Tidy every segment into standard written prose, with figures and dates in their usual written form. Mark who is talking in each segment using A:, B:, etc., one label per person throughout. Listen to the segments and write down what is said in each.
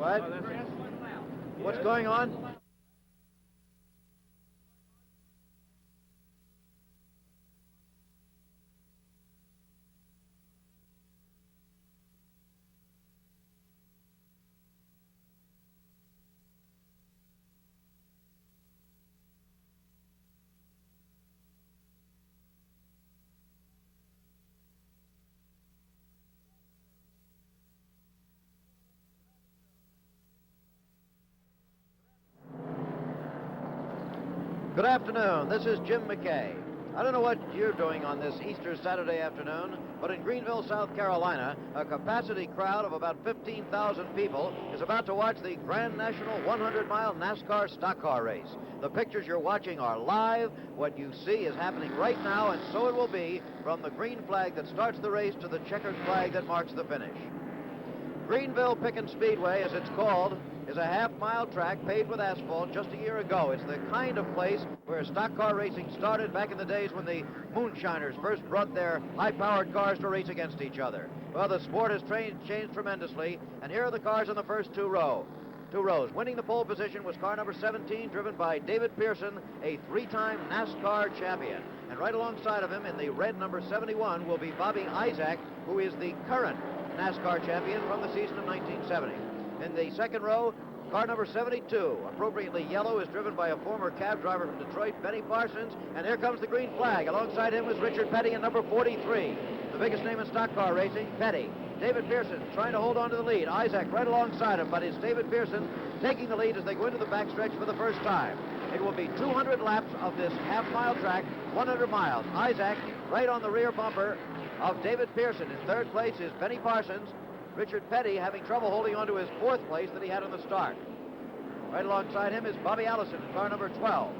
A: What? What's going on? Good afternoon. This is Jim McKay. I don't know what you're doing on this Easter Saturday afternoon, but in Greenville, South Carolina, a capacity crowd of about 15,000 people is about to watch the Grand National 100-mile NASCAR stock car race. The pictures you're watching are live. What you see is happening right now, and so it will be from the green flag that starts the race to the checkered flag that marks the finish. Greenville Pickens Speedway, as it's called, is a half-mile track paved with asphalt just a year ago. It's the kind of place where stock car racing started back in the days when the moonshiners first brought their high-powered cars to race against each other. Well, the sport has changed tremendously, and here are the cars in the first two rows. Winning the pole position was car number 17, driven by David Pearson, a three-time NASCAR champion. And right alongside of him in the red number 71 will be Bobby Isaac, who is the current NASCAR champion from the season of 1970. In the second row, car number 72, appropriately yellow, is driven by a former cab driver from Detroit, Benny Parsons, and here comes the green flag. Alongside him is Richard Petty in number 43, the biggest name in stock car racing, Petty. David Pearson trying to hold on to the lead. Isaac right alongside him, but it's David Pearson taking the lead as they go into the backstretch for the first time. It will be 200 laps of this half-mile track, 100 miles. Isaac right on the rear bumper of David Pearson. In third place is Benny Parsons. Richard Petty having trouble holding on to his fourth place that he had on the start. Right alongside him is Bobby Allison in car number 12.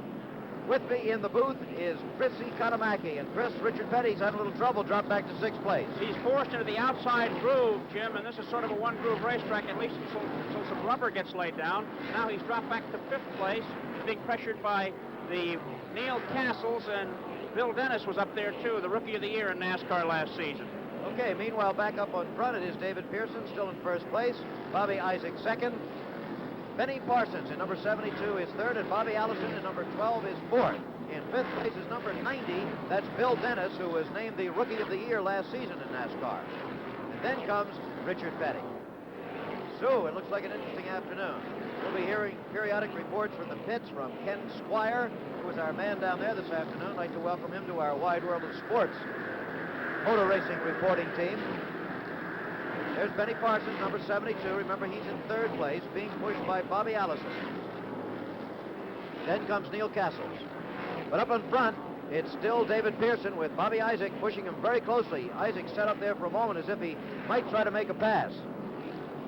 A: With me in the booth is Chrissy Katamaki. And Chris, Richard Petty's had a little trouble, dropped back to sixth place.
B: He's forced into the outside groove, Jim, and this is sort of a one-groove racetrack, at least until some rubber gets laid down. Now he's dropped back to fifth place. He's being pressured by the Neil Castles, and Bill Dennis was up there, too, the Rookie of the Year in NASCAR last season.
A: Okay, meanwhile, back up on front, it is David Pearson, still in first place. Bobby Isaac second. Benny Parsons in number 72 is third, and Bobby Allison in number 12 is fourth. In fifth place is number 90. That's Bill Dennis, who was named the Rookie of the Year last season in NASCAR. And then comes Richard Petty. So, it looks like an interesting afternoon. We'll be hearing periodic reports from the pits from Ken Squire, who is our man down there this afternoon. I'd like to welcome him to our Wide World of Sports motor racing reporting team. There's Benny Parsons, number 72. Remember, he's in third place, being pushed by Bobby Allison. Then comes Neil Castles. But up in front, it's still David Pearson with Bobby Isaac pushing him very closely. Isaac set up there for a moment as if he might try to make a pass.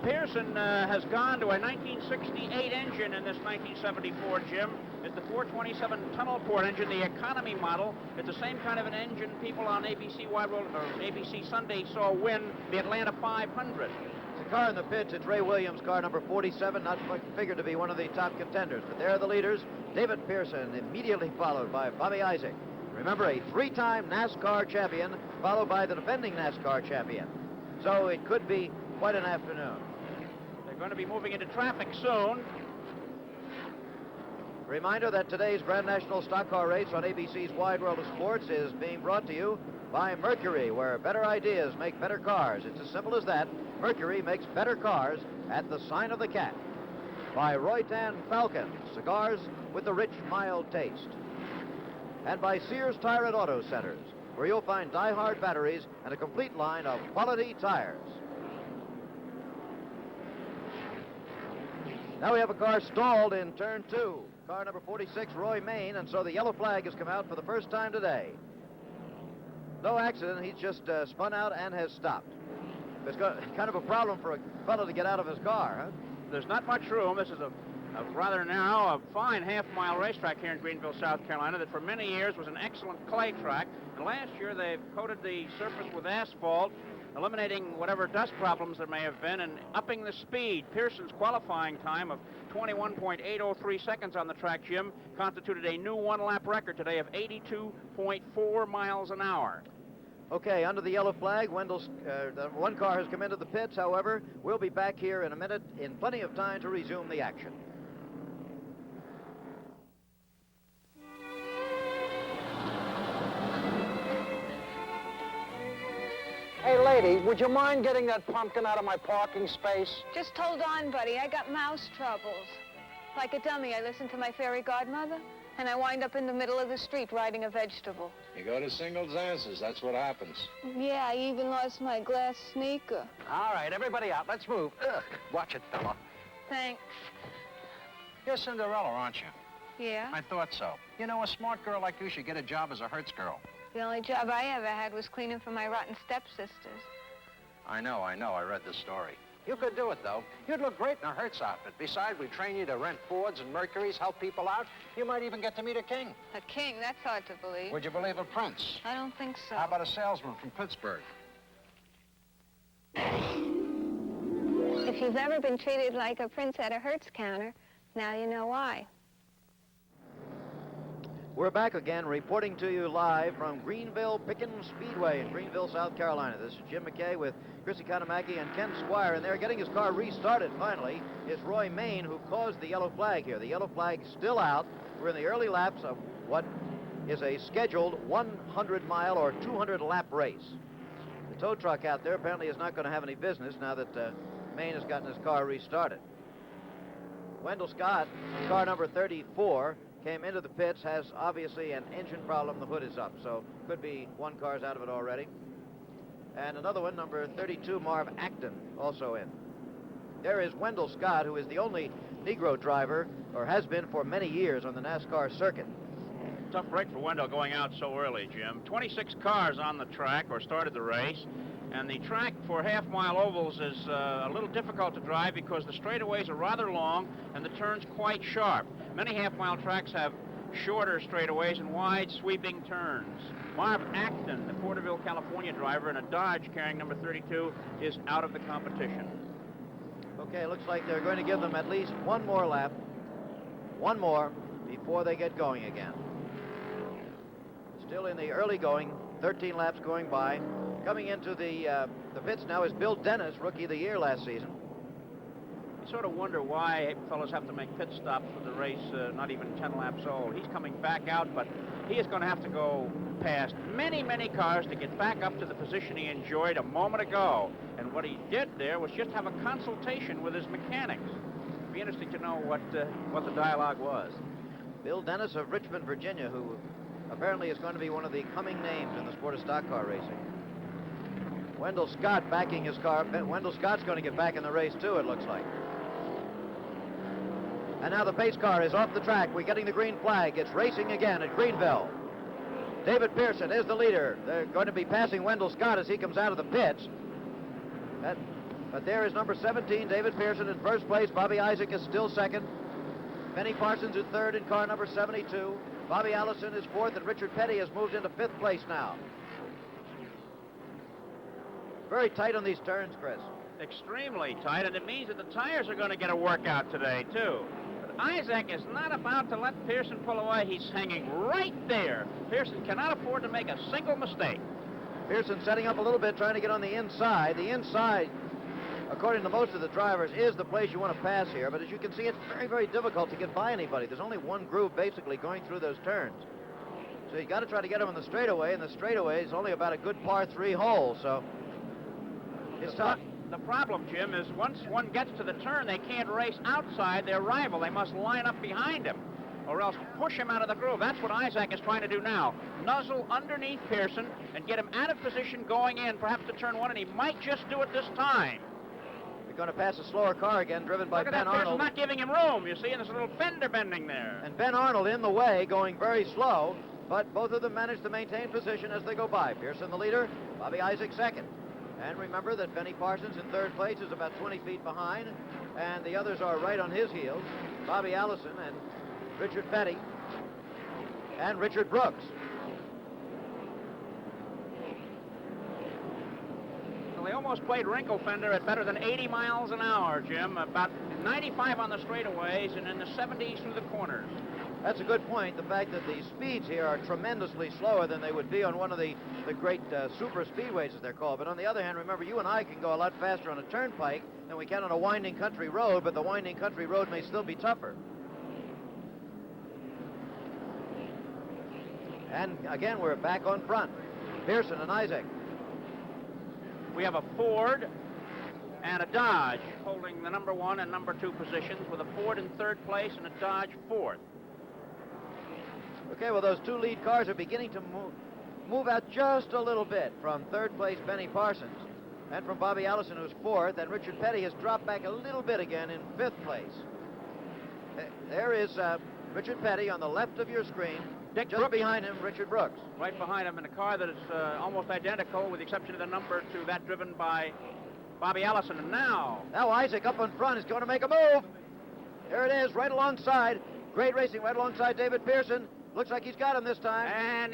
B: Pearson has gone to a 1968 engine in this 1974, Jim. It's the 427 tunnel port engine, the economy model. It's the same kind of an engine people on ABC Wide World or ABC Sunday saw win the Atlanta 500.
A: The car in the pits, it's Ray Williams, car number 47, not figured to be one of the top contenders. But there are the leaders. David Pearson immediately followed by Bobby Isaac. Remember, a three-time NASCAR champion, followed by the defending NASCAR champion. So it could be quite an afternoon.
B: They're going to be moving into traffic soon.
A: Reminder that today's Grand National Stock Car Race on ABC's Wide World of Sports is being brought to you by Mercury, where better ideas make better cars. It's as simple as that. Mercury makes better cars at the sign of the cat. By Roytan Falcon, cigars with the rich, mild taste. And by Sears Tire and Auto Centers, where you'll find die-hard batteries and a complete line of quality tires. Now we have a car stalled in turn 2. Car number 46, Roy Main, and so the yellow flag has come out for the first time today. No accident, he's just spun out and has stopped. It's kind of a problem for a fellow to get out of his car, huh?
B: There's not much room. This is a rather narrow, a fine half-mile racetrack here in Greenville, South Carolina, that for many years was an excellent clay track. And last year they've coated the surface with asphalt, eliminating whatever dust problems there may have been and upping the speed. Pearson's qualifying time of 21.803 seconds on the track, Jim, constituted a new one-lap record today of 82.4 miles an hour.
A: Okay, under the yellow flag, the one car has come into the pits. However, we'll be back here in a minute in plenty of time to resume the action.
C: Hey, lady, would you mind getting that pumpkin out of my parking space?
D: Just hold on, buddy. I got mouse troubles. Like a dummy, I listen to my fairy godmother, and I wind up in the middle of the street riding a vegetable.
C: You go to single dances, that's what happens.
D: Yeah, I even lost my glass sneaker.
C: All right, everybody out. Let's move. Ugh, watch it, fella.
D: Thanks.
C: You're Cinderella, aren't you?
D: Yeah?
C: I thought so. You know, a smart girl like you should get a job as a Hertz girl.
D: The only job I ever had was cleaning for my rotten stepsisters.
C: I know. I read the story. You could do it, though. You'd look great in a Hertz outfit. Besides, we train you to rent Fords and Mercuries, help people out. You might even get to meet a king.
D: A king? That's hard to believe.
C: Would you believe a prince?
D: I don't think so.
C: How about a salesman from Pittsburgh?
D: If you've ever been treated like a prince at a Hertz counter, now you know why.
A: We're back again, reporting to you live from Greenville Pickens Speedway in Greenville, South Carolina. This is Jim McKay with Chrissy Kanamaki and Ken Squire, and they're getting his car restarted finally. It's Roy Main who caused the yellow flag here. The yellow flag still out. We're in the early laps of what is a scheduled 100-mile or 200-lap race. The tow truck out there apparently is not going to have any business now that Main has gotten his car restarted. Wendell Scott, car number 34, came into the pits, has obviously an engine problem. The hood is up, so could be one car's out of it already. And another one, number 32, Marv Acton, also in. There is Wendell Scott, who is the only Negro driver, or has been for many years, on the NASCAR circuit.
B: Tough break for Wendell going out so early, Jim. 26 cars on the track, or started the race. And the track for half-mile ovals is a little difficult to drive because the straightaways are rather long and the turns quite sharp. Many half-mile tracks have shorter straightaways and wide sweeping turns. Marv Acton, the Porterville, California driver in a Dodge carrying number 32, is out of the competition.
A: Okay, looks like they're going to give them at least one more lap. One more before they get going again. Still in the early going, 13 laps going by. Coming into the pits now is Bill Dennis, Rookie of the Year last season.
B: You sort of wonder why fellows have to make pit stops with the race not even 10 laps old. He's coming back out, but he is going to have to go past many, many cars to get back up to the position he enjoyed a moment ago. And what he did there was just have a consultation with his mechanics. It'd be interesting to know what the dialogue was.
A: Bill Dennis of Richmond, Virginia, who apparently is going to be one of the coming names in the sport of stock car racing. Wendell Scott backing his car. Wendell Scott's going to get back in the race, too, it looks like. And now the pace car is off the track. We're getting the green flag. It's racing again at Greenville. David Pearson is the leader. They're going to be passing Wendell Scott as he comes out of the pits. But there is number 17, David Pearson, in first place. Bobby Isaac is still second. Benny Parsons is third in car number 72. Bobby Allison is fourth, and Richard Petty has moved into fifth place now. Very tight on these turns, Chris.
B: Extremely tight, and it means that the tires are going to get a workout today, too. But Isaac is not about to let Pearson pull away. He's hanging right there. Pearson cannot afford to make a single mistake.
A: Pearson setting up a little bit, trying to get on the inside. The inside, according to most of the drivers, is the place you want to pass here. But as you can see, it's very, very difficult to get by anybody. There's only one groove basically going through those turns. So you got to try to get them in the straightaway, and the straightaway is only about a good par 3 hole, so it's tough.
B: The problem, Jim, is once one gets to the turn, they can't race outside their rival. They must line up behind him or else push him out of the groove. That's what Isaac is trying to do now. Nuzzle underneath Pearson and get him out of position going in, perhaps to turn one, and he might just do it this time.
A: We're going to pass a slower car again, driven by
B: Look at
A: Ben
B: that, Pearson's
A: Arnold.
B: not giving him room, you see, and there's a little fender bending there.
A: And Ben Arnold in the way, going very slow, but both of them manage to maintain position as they go by. Pearson the leader, Bobby Isaac second. And remember that Benny Parsons in third place is about 20 feet behind, and the others are right on his heels. Bobby Allison and Richard Petty and Richard Brooks.
B: Well, they almost played wrinkle fender at better than 80 miles an hour, Jim. About 95 on the straightaways and in the 70s through the corners.
A: That's a good point. The fact that the speeds here are tremendously slower than they would be on one of the great super speedways, as they're called. But on the other hand, remember, you and I can go a lot faster on a turnpike than we can on a winding country road, but the winding country road may still be tougher. And again, we're back on front. Pearson and Isaac.
B: We have a Ford and a Dodge holding the number 1 and number 2 positions, with a Ford in 3rd place and a Dodge 4th.
A: Okay, well, those 2 lead cars are beginning to move out just a little bit from 3rd place Benny Parsons and from Bobby Allison, who's 4th, and Richard Petty has dropped back a little bit again in 5th place. There is Richard Petty on the left of your screen.
B: Dick
A: just
B: Brooks.
A: Behind him, Richard Brooks.
B: Right behind him in a car that is almost identical, with the exception of the number to that driven by Bobby Allison. And now
A: Isaac up in front is going to make a move. There it is, right alongside. Great racing right alongside David Pearson. Looks like he's got him this time.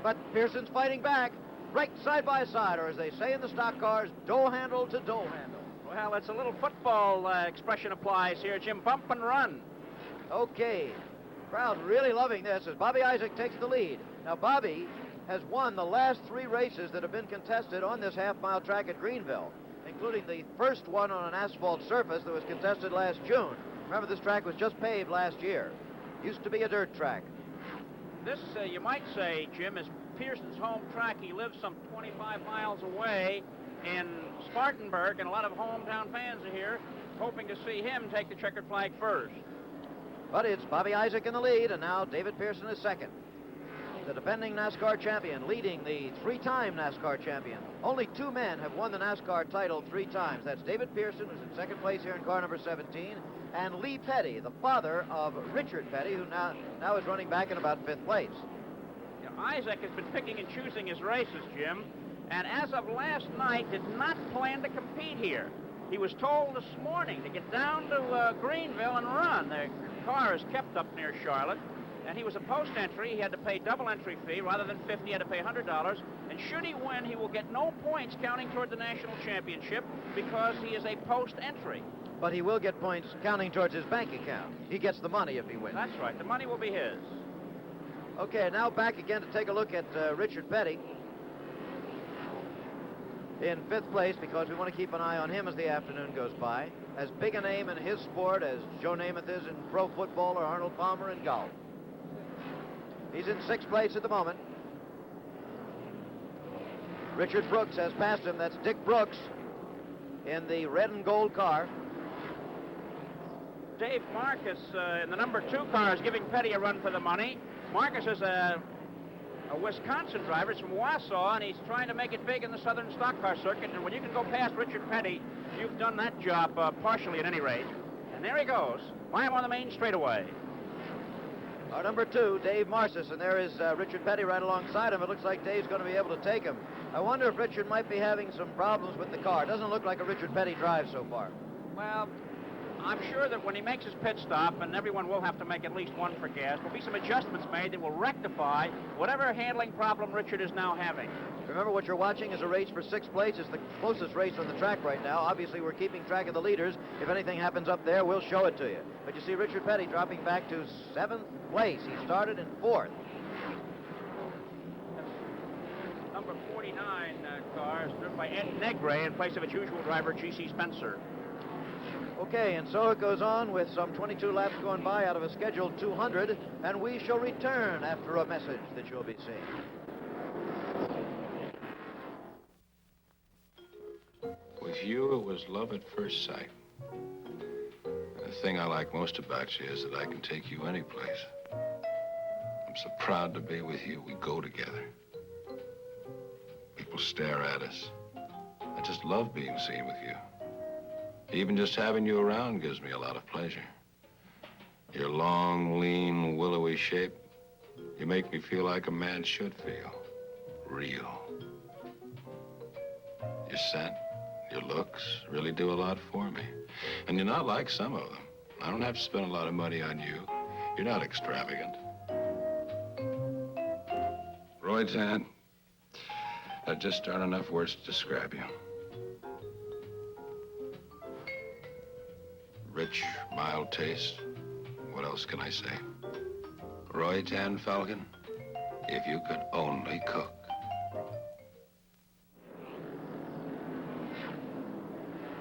A: But Pearson's fighting back. Right side by side, or as they say in the stock cars, dough handle to dough handle.
B: Well, it's a little football expression applies here, Jim. Bump and run.
A: Okay. Crowd really loving this as Bobby Isaac takes the lead. Now, Bobby has won the last 3 races that have been contested on this half-mile track at Greenville, including the first one on an asphalt surface that was contested last June. Remember, this track was just paved last year. Used to be a dirt track.
B: This, you might say, Jim, is Pearson's home track. He lives some 25 miles away in Spartanburg, and a lot of hometown fans are here hoping to see him take the checkered flag first.
A: But it's Bobby Isaac in the lead, and now David Pearson is second. The defending NASCAR champion, leading the 3-time NASCAR champion. Only 2 men have won the NASCAR title 3 times. That's David Pearson, who's in second place here in car number 17, and Lee Petty, the father of Richard Petty, who now is running back in about 5th place.
B: Yeah, Isaac has been picking and choosing his races, Jim, and as of last night, did not plan to compete here. He was told this morning to get down to Greenville and run. The car is kept up near Charlotte, and he was a post entry. He had to pay double entry fee. Rather than $50, he had to pay $100. And should he win, he will get no points counting toward the national championship because he is a post entry.
A: But he will get points counting towards his bank account. He gets the money if he wins.
B: That's right. The money will be his.
A: Okay, now back again to take a look at Richard Petty in 5th place, because we want to keep an eye on him as the afternoon goes by. As big a name in his sport as Joe Namath is in pro football or Arnold Palmer in golf. He's in 6th place at the moment. Richard Brooks has passed him. That's Dick Brooks in the red and gold car.
B: Dave Marcus in the number 2 car is giving Petty a run for the money. Marcus is a Wisconsin driver. He's from Wausau, and he's trying to make it big in the Southern Stock Car Circuit. And when you can go past Richard Petty, you've done that job partially at any rate. And there he goes. By him on the main straightaway.
A: Our number 2, Dave Marcis, and there is Richard Petty right alongside him. It looks like Dave's going to be able to take him. I wonder if Richard might be having some problems with the car. It doesn't look like a Richard Petty drive so far.
B: Well, I'm sure that when he makes his pit stop, and everyone will have to make at least one for gas, there'll be some adjustments made that will rectify whatever handling problem Richard is now having.
A: Remember, what you're watching is a race for 6th place. It's the closest race on the track right now. Obviously, we're keeping track of the leaders. If anything happens up there, we'll show it to you. But you see Richard Petty dropping back to 7th place. He started in 4th.
B: Number 49 car is driven by Ed Negre in place of its usual driver, G.C. Spencer.
A: Okay, and so it goes on with some 22 laps going by out of a scheduled 200, and we shall return after a message that you'll be seeing.
E: With you, it was love at first sight. The thing I like most about you is that I can take you any place. I'm so proud to be with you. We go together. People stare at us. I just love being seen with you. Even just having you around gives me a lot of pleasure. Your long, lean, willowy shape, you make me feel like a man should feel. Real. Your scent, your looks really do a lot for me. And you're not like some of them. I don't have to spend a lot of money on you. You're not extravagant. Roytan, there just aren't enough words to describe you. Rich, mild taste. What else can I say? Roy Tan Falcon, if you could only cook.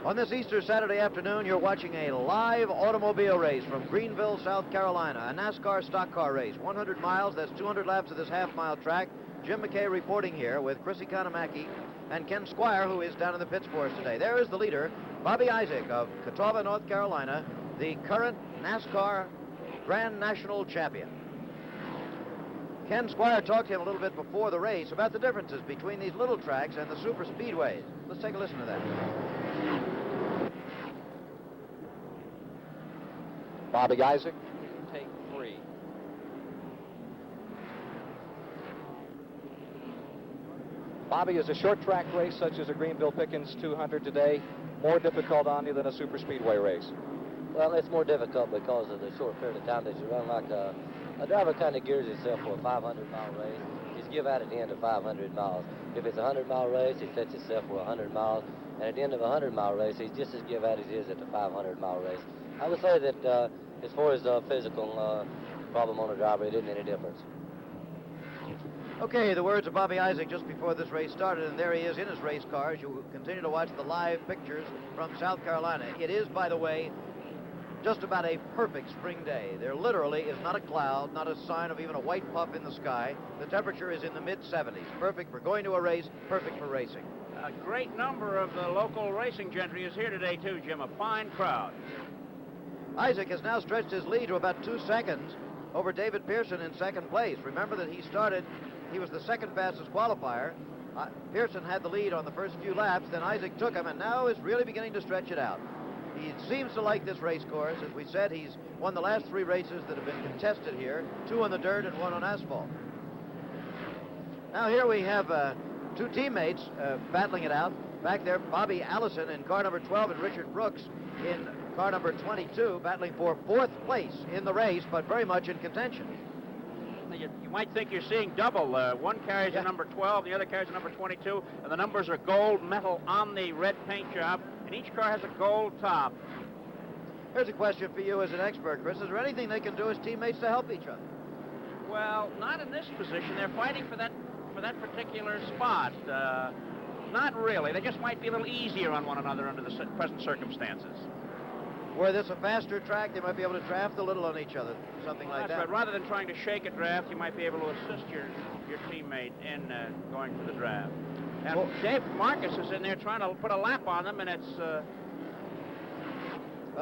A: On this Easter Saturday afternoon, you're watching a live automobile race from Greenville, South Carolina, a NASCAR stock car race. 100 miles, that's 200 laps of this half-mile track. Jim McKay reporting here with Chrissy Kanamaki and Ken Squire, who is down in the pits for us today. There is the leader, Bobby Isaac of Catawba, North Carolina, the current NASCAR Grand National Champion. Ken Squire talked to him a little bit before the race about the differences between these little tracks and the super speedways. Let's take a listen to that.
F: Bobby Isaac, take 3. Bobby, is a short track race such as a Greenville Pickens 200 today more difficult on you than a super speedway race?
G: Well, it's more difficult because of the short period of time that you run. Like a driver kind of gears himself for a 500-mile race. He's give out at the end of 500 miles. If it's a 100-mile race, he sets himself for 100 miles. And at the end of a 100-mile race, he's just as give out as he is at the 500-mile race. I would say that as far as physical problem on the driver, it isn't any difference.
A: Okay, the words of Bobby Isaac just before this race started, and there he is in his race car as you continue to watch the live pictures from South Carolina. It is, by the way, just about a perfect spring day. There literally is not a cloud, not a sign of even a white puff in the sky. The temperature is in the mid-70s. Perfect for going to a race, perfect for racing.
B: A great number of the local racing gentry is here today, too, Jim. A fine crowd.
A: Isaac has now stretched his lead to about 2 seconds over David Pearson in second place. Remember that he was the second fastest qualifier. Pearson had the lead on the first few laps, then Isaac took him, and now is really beginning to stretch it out. He seems to like this race course. As we said, he's won the last 3 races that have been contested here, 2 on the dirt and 1 on asphalt. Now here we have 2 teammates battling it out. Back there, Bobby Allison in car number 12 and Richard Brooks in car number 22, battling for 4th place in the race, but very much in contention.
B: You might think you're seeing double. One carries a number 12, the other carries a number 22, and the numbers are gold metal on the red paint job, and each car has a gold top.
A: Here's a question for you as an expert, Chris. Is there anything they can do as teammates to help each other?
B: Well, not in this position. They're fighting for that particular spot. Not really. They just might be a little easier on one another under the present circumstances.
A: Were this a faster track, they might be able to draft a little on each other, something like that.
B: Right. Rather than trying to shake a draft, you might be able to assist your teammate in going for the draft. And Dave Marcus is in there trying to put a lap on them, and it's...
A: well,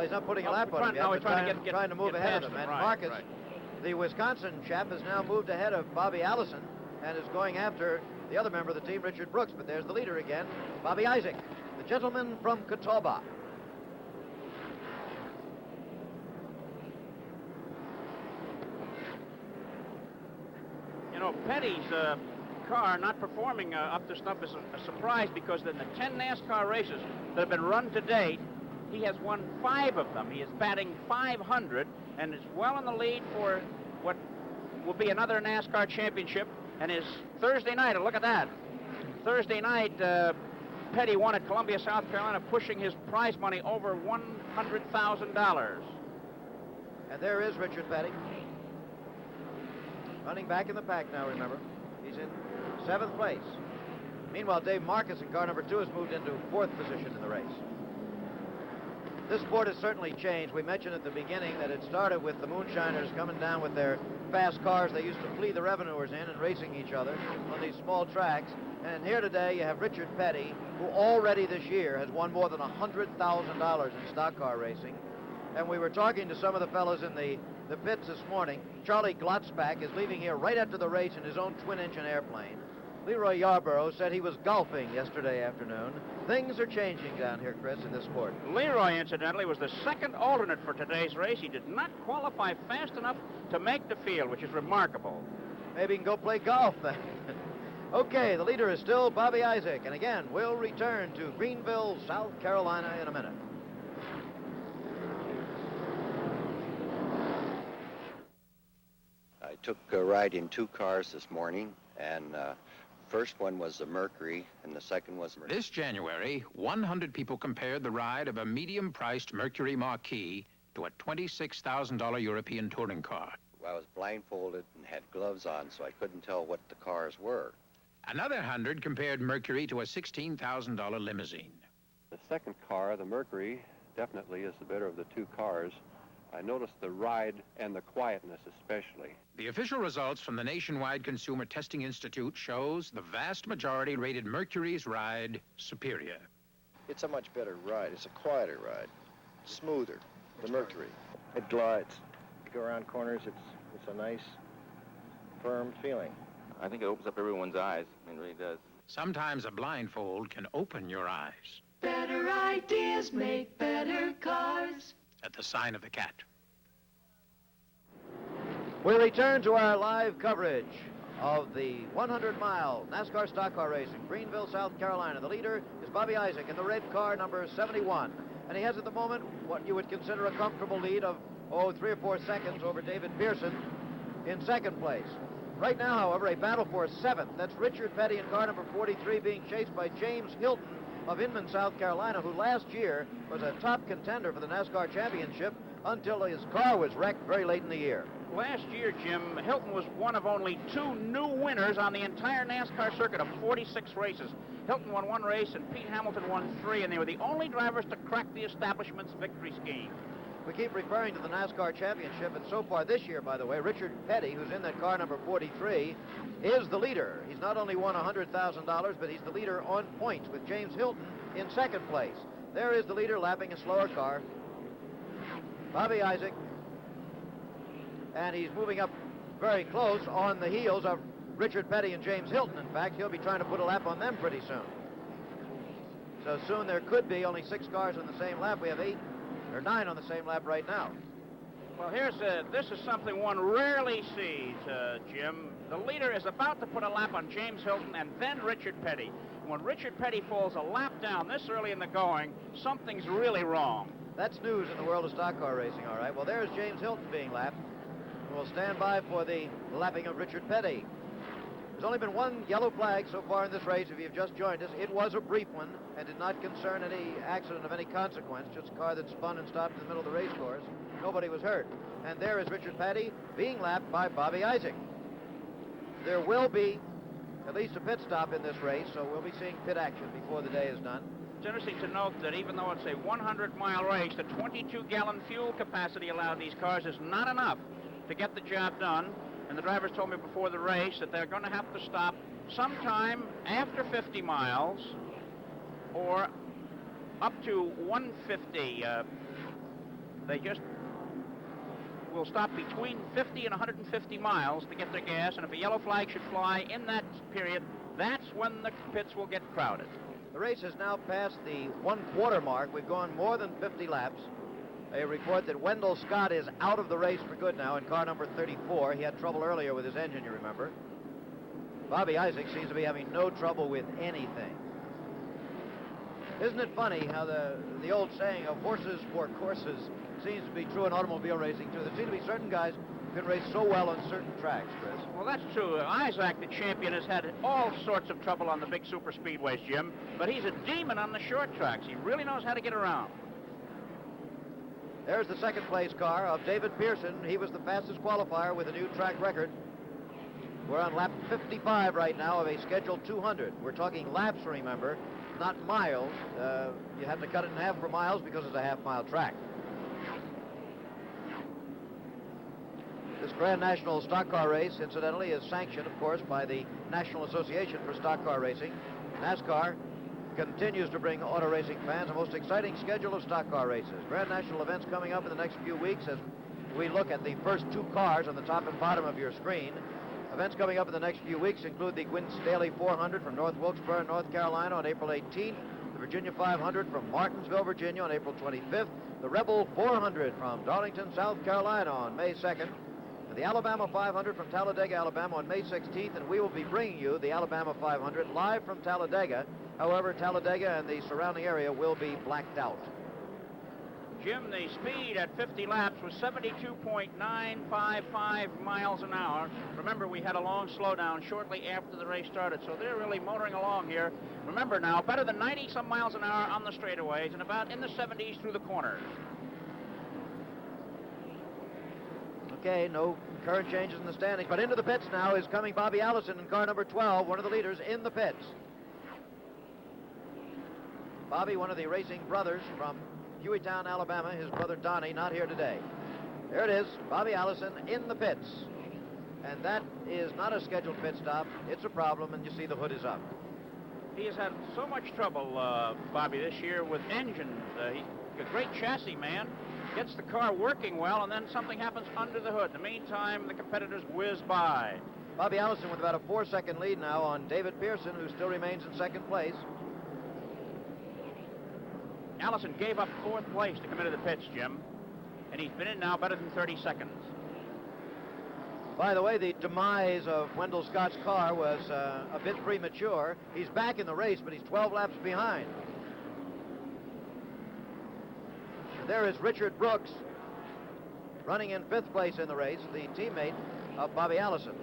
A: he's not putting a lap on him yet,
B: no, he's
A: trying to move ahead of him. And
B: right,
A: Marcus, the Wisconsin chap, has now moved ahead of Bobby Allison and is going after the other member of the team, Richard Brooks. But there's the leader again, Bobby Isaac, the gentleman from Catawba.
B: You know, Petty's car not performing up to snuff is a surprise, because in the 10 NASCAR races that have been run to date, he has won 5 of them. He is batting .500 and is well in the lead for what will be another NASCAR championship. And his Thursday night, look at that. Thursday night, Petty won at Columbia, South Carolina, pushing his prize money over $100,000.
A: And there is Richard Petty. Running back in the pack now, remember. He's in 7th place. Meanwhile, Dave Marcus in car number 2 has moved into 4th position in the race. This sport has certainly changed. We mentioned at the beginning that it started with the moonshiners coming down with their fast cars. They used to flee the revenuers in and racing each other on these small tracks. And here today you have Richard Petty, who already this year has won more than $100,000 in stock car racing. And we were talking to some of the fellows in the pits this morning. Charlie Glotzbach is leaving here right after the race in his own twin-engine airplane. Leroy Yarborough said he was golfing yesterday afternoon. Things are changing down here, Chris, in this sport.
B: Leroy, incidentally, was the second alternate for today's race. He did not qualify fast enough to make the field, which is remarkable.
A: Maybe he can go play golf then. Okay, the leader is still Bobby Isaac. And again, we'll return to Greenville, South Carolina in a minute.
H: I took a ride in 2 cars this morning, and first one was the Mercury, and the second was the Mercury.
I: This January, 100 people compared the ride of a medium-priced Mercury Marquis to a $26,000 European touring car.
H: I was blindfolded and had gloves on, so I couldn't tell what the cars were.
I: Another 100 compared Mercury to a $16,000 limousine.
J: The second car, the Mercury, definitely is the better of the two cars. I noticed the ride and the quietness especially.
I: The official results from the Nationwide Consumer Testing Institute shows the vast majority rated Mercury's ride superior.
K: It's a much better ride. It's a quieter ride, smoother, the Mercury.
L: It glides. You go around corners, it's a nice, firm feeling.
M: I think it opens up everyone's eyes. It really does.
I: Sometimes a blindfold can open your eyes.
N: Better ideas make better cars.
I: At the sign of the cat.
A: We return to our live coverage of the 100-mile NASCAR stock car race in Greenville, South Carolina. The leader is Bobby Isaac in the red car, number 71. And he has at the moment what you would consider a comfortable lead of, 3 or 4 seconds over David Pearson in second place. Right now, however, a battle for seventh. That's Richard Petty in car number 43 being chased by James Hilton of Inman, South Carolina, who last year was a top contender for the NASCAR championship until his car was wrecked very late in the year.
B: Last year, Jim, Hilton was one of only 2 new winners on the entire NASCAR circuit of 46 races. Hilton won 1 race and Pete Hamilton won 3, and they were the only drivers to crack the establishment's victory scheme.
A: We keep referring to the NASCAR championship, and so far this year, by the way, Richard Petty, who's in that car number 43, is the leader. He's not only won $100,000, but he's the leader on points with James Hilton in second place. There is the leader lapping a slower car, Bobby Isaac, and he's moving up very close on the heels of Richard Petty and James Hilton. In fact, he'll be trying to put a lap on them pretty soon. So soon there could be only 6 cars on the same lap. We have 8 or 9 on the same lap right now.
B: Well, this is something one rarely sees, Jim. The leader is about to put a lap on James Hilton and then Richard Petty. When Richard Petty falls a lap down this early in the going, something's really wrong.
A: That's news in the world of stock car racing, all right. Well, there's James Hilton being lapped. We'll stand by for the lapping of Richard Petty. There's only been 1 yellow flag so far in this race. If you've just joined us, it was a brief one and did not concern any accident of any consequence, just a car that spun and stopped in the middle of the race course. Nobody was hurt. And there is Richard Petty being lapped by Bobby Isaac. There will be at least a pit stop in this race, so we'll be seeing pit action before the day is done.
B: It's interesting to note that even though it's a 100-mile race, the 22-gallon fuel capacity allowed these cars is not enough to get the job done. And the drivers told me before the race that they're going to have to stop sometime after 50 miles or up to 150. They just will stop between 50 and 150 miles to get their gas, and if a yellow flag should fly in that period, that's when the pits will get crowded.
A: The race has now passed the 1/4 mark. We've gone more than 50 laps. A report that Wendell Scott is out of the race for good now in car number 34. He had trouble earlier with his engine, you remember. Bobby Isaac seems to be having no trouble with anything. Isn't it funny how the old saying of horses for courses seems to be true in automobile racing, too? There seem to be certain guys who can race so well on certain tracks, Chris.
B: Well, that's true. Isaac, the champion, has had all sorts of trouble on the big super speedways, Jim, but he's a demon on the short tracks. He really knows how to get around.
A: There's the second place car of David Pearson. He was the fastest qualifier with a new track record. We're on lap 55 right now of a scheduled 200. We're talking laps, remember, not miles. You have to cut it in half for miles because it's a half-mile track. This Grand National Stock Car Race, incidentally, is sanctioned, of course, by the National Association for Stock Car Racing. NASCAR continues to bring auto racing fans a most exciting schedule of stock car races. Grand National events coming up in the next few weeks as we look at the first 2 cars on the top and bottom of your screen. Events coming up in the next few weeks include the Gwynn Staley 400 from North Wilkesboro, North Carolina on April 18th, the Virginia 500 from Martinsville, Virginia on April 25th, the Rebel 400 from Darlington, South Carolina on May 2nd, and the Alabama 500 from Talladega, Alabama on May 16th, and we will be bringing you the Alabama 500 live from Talladega. However, Talladega and the surrounding area will be blacked out.
B: Jim, the speed at 50 laps was 72.955 miles an hour. Remember, we had a long slowdown shortly after the race started, so they're really motoring along here. Remember now, better than 90-some miles an hour on the straightaways and about in the 70s through the corners.
A: Okay, no current changes in the standings, but into the pits now is coming Bobby Allison in car number 12, one of the leaders in the pits. Bobby, one of the racing brothers from Hueytown, Alabama, his brother Donnie, not here today. There it is, Bobby Allison in the pits. And that is not a scheduled pit stop. It's a problem, and you see the hood is up.
B: He has had so much trouble, Bobby, this year with engines. He's a great chassis man, gets the car working well, and then something happens under the hood. In the meantime, the competitors whiz by.
A: Bobby Allison with about a 4-second lead now on David Pearson, who still remains in second place.
B: Allison gave up 4th place to come into the pits, Jim, and he's been in now better than 30 seconds.
A: By the way, the demise of Wendell Scott's car was a bit premature. He's back in the race, but he's 12 laps behind. And there is Richard Brooks, running in 5th place in the race, the teammate of Bobby Allison.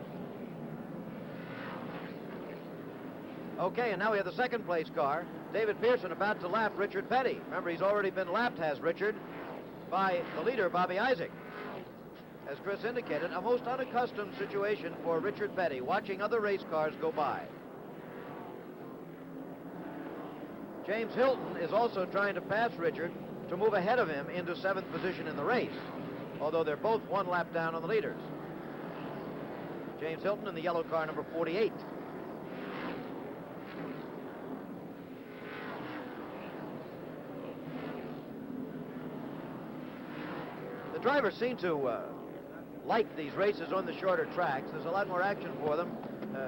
A: Okay, and now we have the 2nd place car. David Pearson about to lap Richard Petty. Remember, he's already been lapped, has Richard, by the leader, Bobby Isaac. As Chris indicated, a most unaccustomed situation for Richard Petty, watching other race cars go by. James Hilton is also trying to pass Richard to move ahead of him into 7th position in the race, although they're both 1 lap down on the leaders. James Hilton in the yellow car, number 48. The drivers seem to like these races on the shorter tracks. There's a lot more action for them.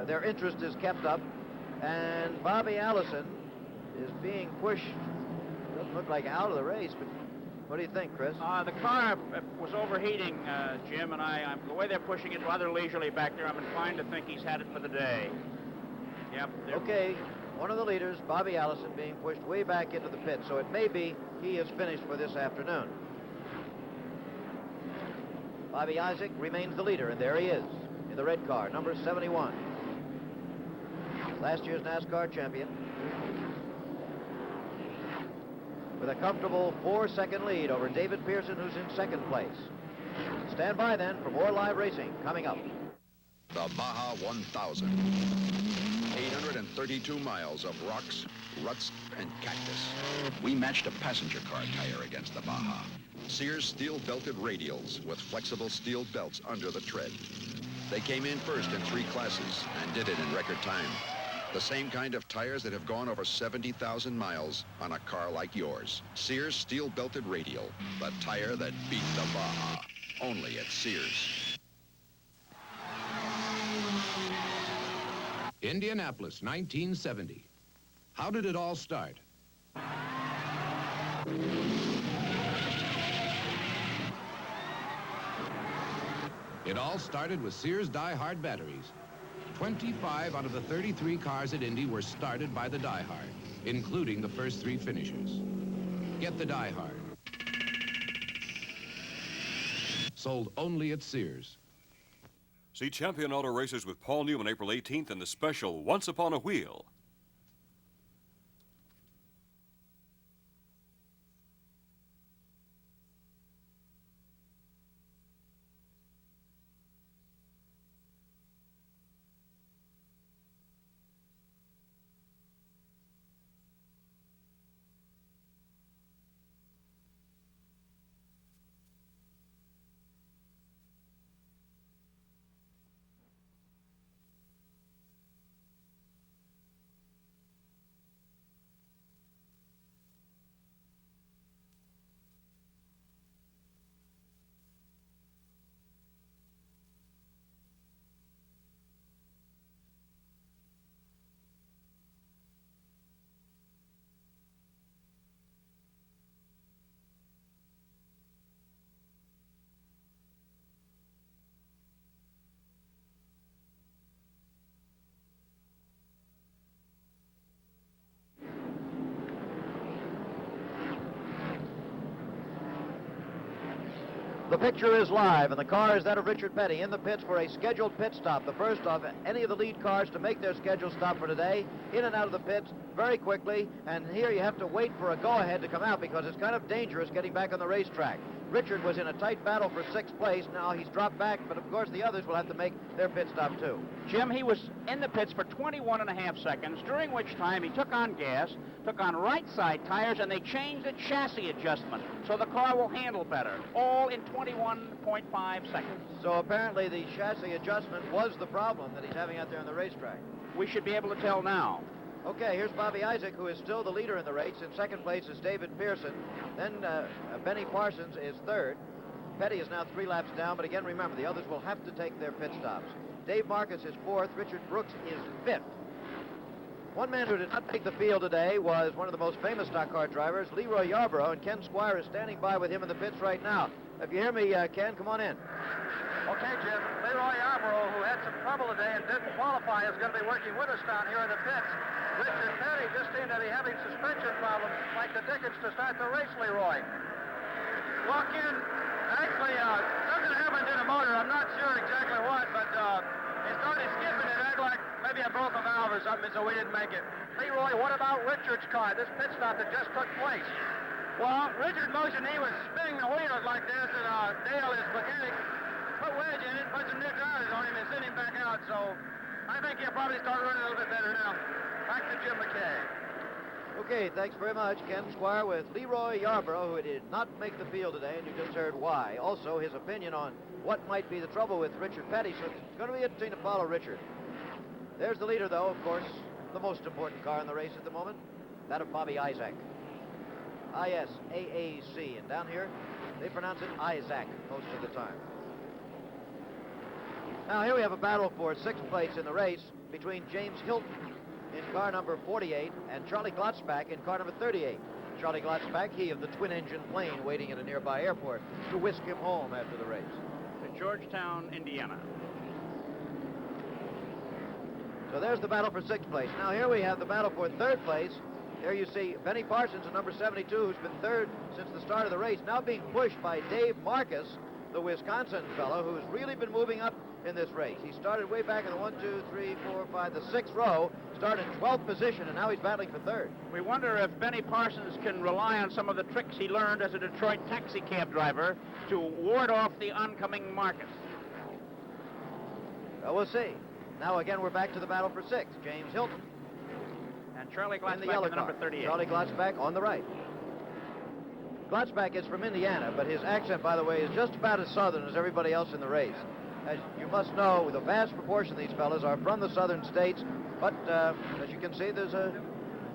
A: Their interest is kept up. And Bobby Allison is being pushed, doesn't look like out of the race, but what do you think, Chris?
B: The car was overheating, Jim, and the way they're pushing it rather leisurely back there, I'm inclined to think he's had it for the day. Yep.
A: Okay, one of the leaders, Bobby Allison, being pushed way back into the pit, so it may be he is finished for this afternoon. Bobby Isaac remains the leader, and there he is in the red car, number 71. Last year's NASCAR champion. With a comfortable 4-second lead over David Pearson, who's in 2nd place. Stand by then for more live racing coming up.
O: The Baja 1000. 832 miles of rocks, ruts, and cactus. We matched a passenger car tire against the Baja. Sears steel-belted radials with flexible steel belts under the tread. They came in first in 3 classes and did it in record time. The same kind of tires that have gone over 70,000 miles on a car like yours. Sears steel-belted radial, the tire that beat the Baja. Only at Sears.
I: Indianapolis, 1970. How did it all start? It all started with Sears Die-Hard batteries. 25 out of the 33 cars at Indy were started by the Die-Hard, including the first 3 finishers. Get the Die-Hard. Sold only at Sears.
P: See Champion Auto Racers with Paul Newman April 18th in the special Once Upon a Wheel.
A: The picture is live, and the car is that of Richard Petty in the pits for a scheduled pit stop, the first of any of the lead cars to make their scheduled stop for today, in and out of the pits very quickly, and here you have to wait for a go-ahead to come out because it's kind of dangerous getting back on the racetrack. Richard was in a tight battle for 6th place. Now he's dropped back, but of course the others will have to make their pit stop too.
B: Jim, he was in the pits for 21.5 seconds, during which time he took on gas, took on right side tires, and they changed the chassis adjustment so the car will handle better, all in 21.5 seconds.
A: So apparently the chassis adjustment was the problem that he's having out there on the racetrack.
B: We should be able to tell now.
A: Okay, here's Bobby Isaac, who is still the leader in the race. In 2nd place is David Pearson. Then Benny Parsons is 3rd. Petty is now 3 laps down, but again, remember, the others will have to take their pit stops. Dave Marcus is 4th. Richard Brooks is 5th. One man who did not take the field today was one of the most famous stock car drivers, Leroy Yarborough, and Ken Squire is standing by with him in the pits right now. If you hear me, Ken, come on in.
Q: Okay, Jim. Leroy Yarborough, who had some trouble today and didn't qualify, is going to be working with us down here in the pits. Richard Petty just seemed to be having suspension problems, like the tickets to start the race, Leroy. Walk in. Actually, something happened in the motor. I'm not sure exactly what, but it started skipping. It acted like maybe a broken valve or something, so we didn't make it. Leroy, what about Richard's car, this pit stop that just took place? Well, Richard motioned he was spinning the wheels like this, and Dale, his mechanic, put wedge in it, put some new tires on him, and sent him back out. So I think he'll probably start running a little bit better now. Back to Jim McKay.
A: Okay, thanks very much. Ken Squire with Leroy Yarborough, who did not make the field today, and you just heard why. Also, his opinion on what might be the trouble with Richard Petty, so it's going to be interesting to follow Richard. There's the leader, though, of course, the most important car in the race at the moment, that of Bobby Isaac. I-S-A-A-C, and down here, they pronounce it Isaac most of the time. Now, here we have a battle for 6th place in the race between James Hilton in car number 48 and Charlie Glotzback in car number 38. Charlie Glotzback, he of the twin-engine plane waiting at a nearby airport to whisk him home after the race.
B: To Georgetown, Indiana.
A: So there's the battle for 6th place. Now here we have the battle for 3rd place. There you see Benny Parsons at number 72, who's been 3rd since the start of the race, now being pushed by Dave Marcus, the Wisconsin fellow, who's really been moving up in this race. He started way back in the 1, 2, 3, 4, 5, the 6th row, started in 12th position, and now he's battling for 3rd.
B: We wonder if Benny Parsons can rely on some of the tricks he learned as a Detroit taxi cab driver to ward off the oncoming Marcus.
A: Well, we'll see. Now again, we're back to the battle for 6th. James Hilton.
B: And Charlie Glotzback
A: in the yellow
B: in the number
A: car.
B: 38.
A: Charlie Glotzback on the right. Glotzback is from Indiana, but his accent, by the way, is just about as southern as everybody else in the race. As you must know, the vast proportion of these fellas are from the southern states, but as you can see, there's a...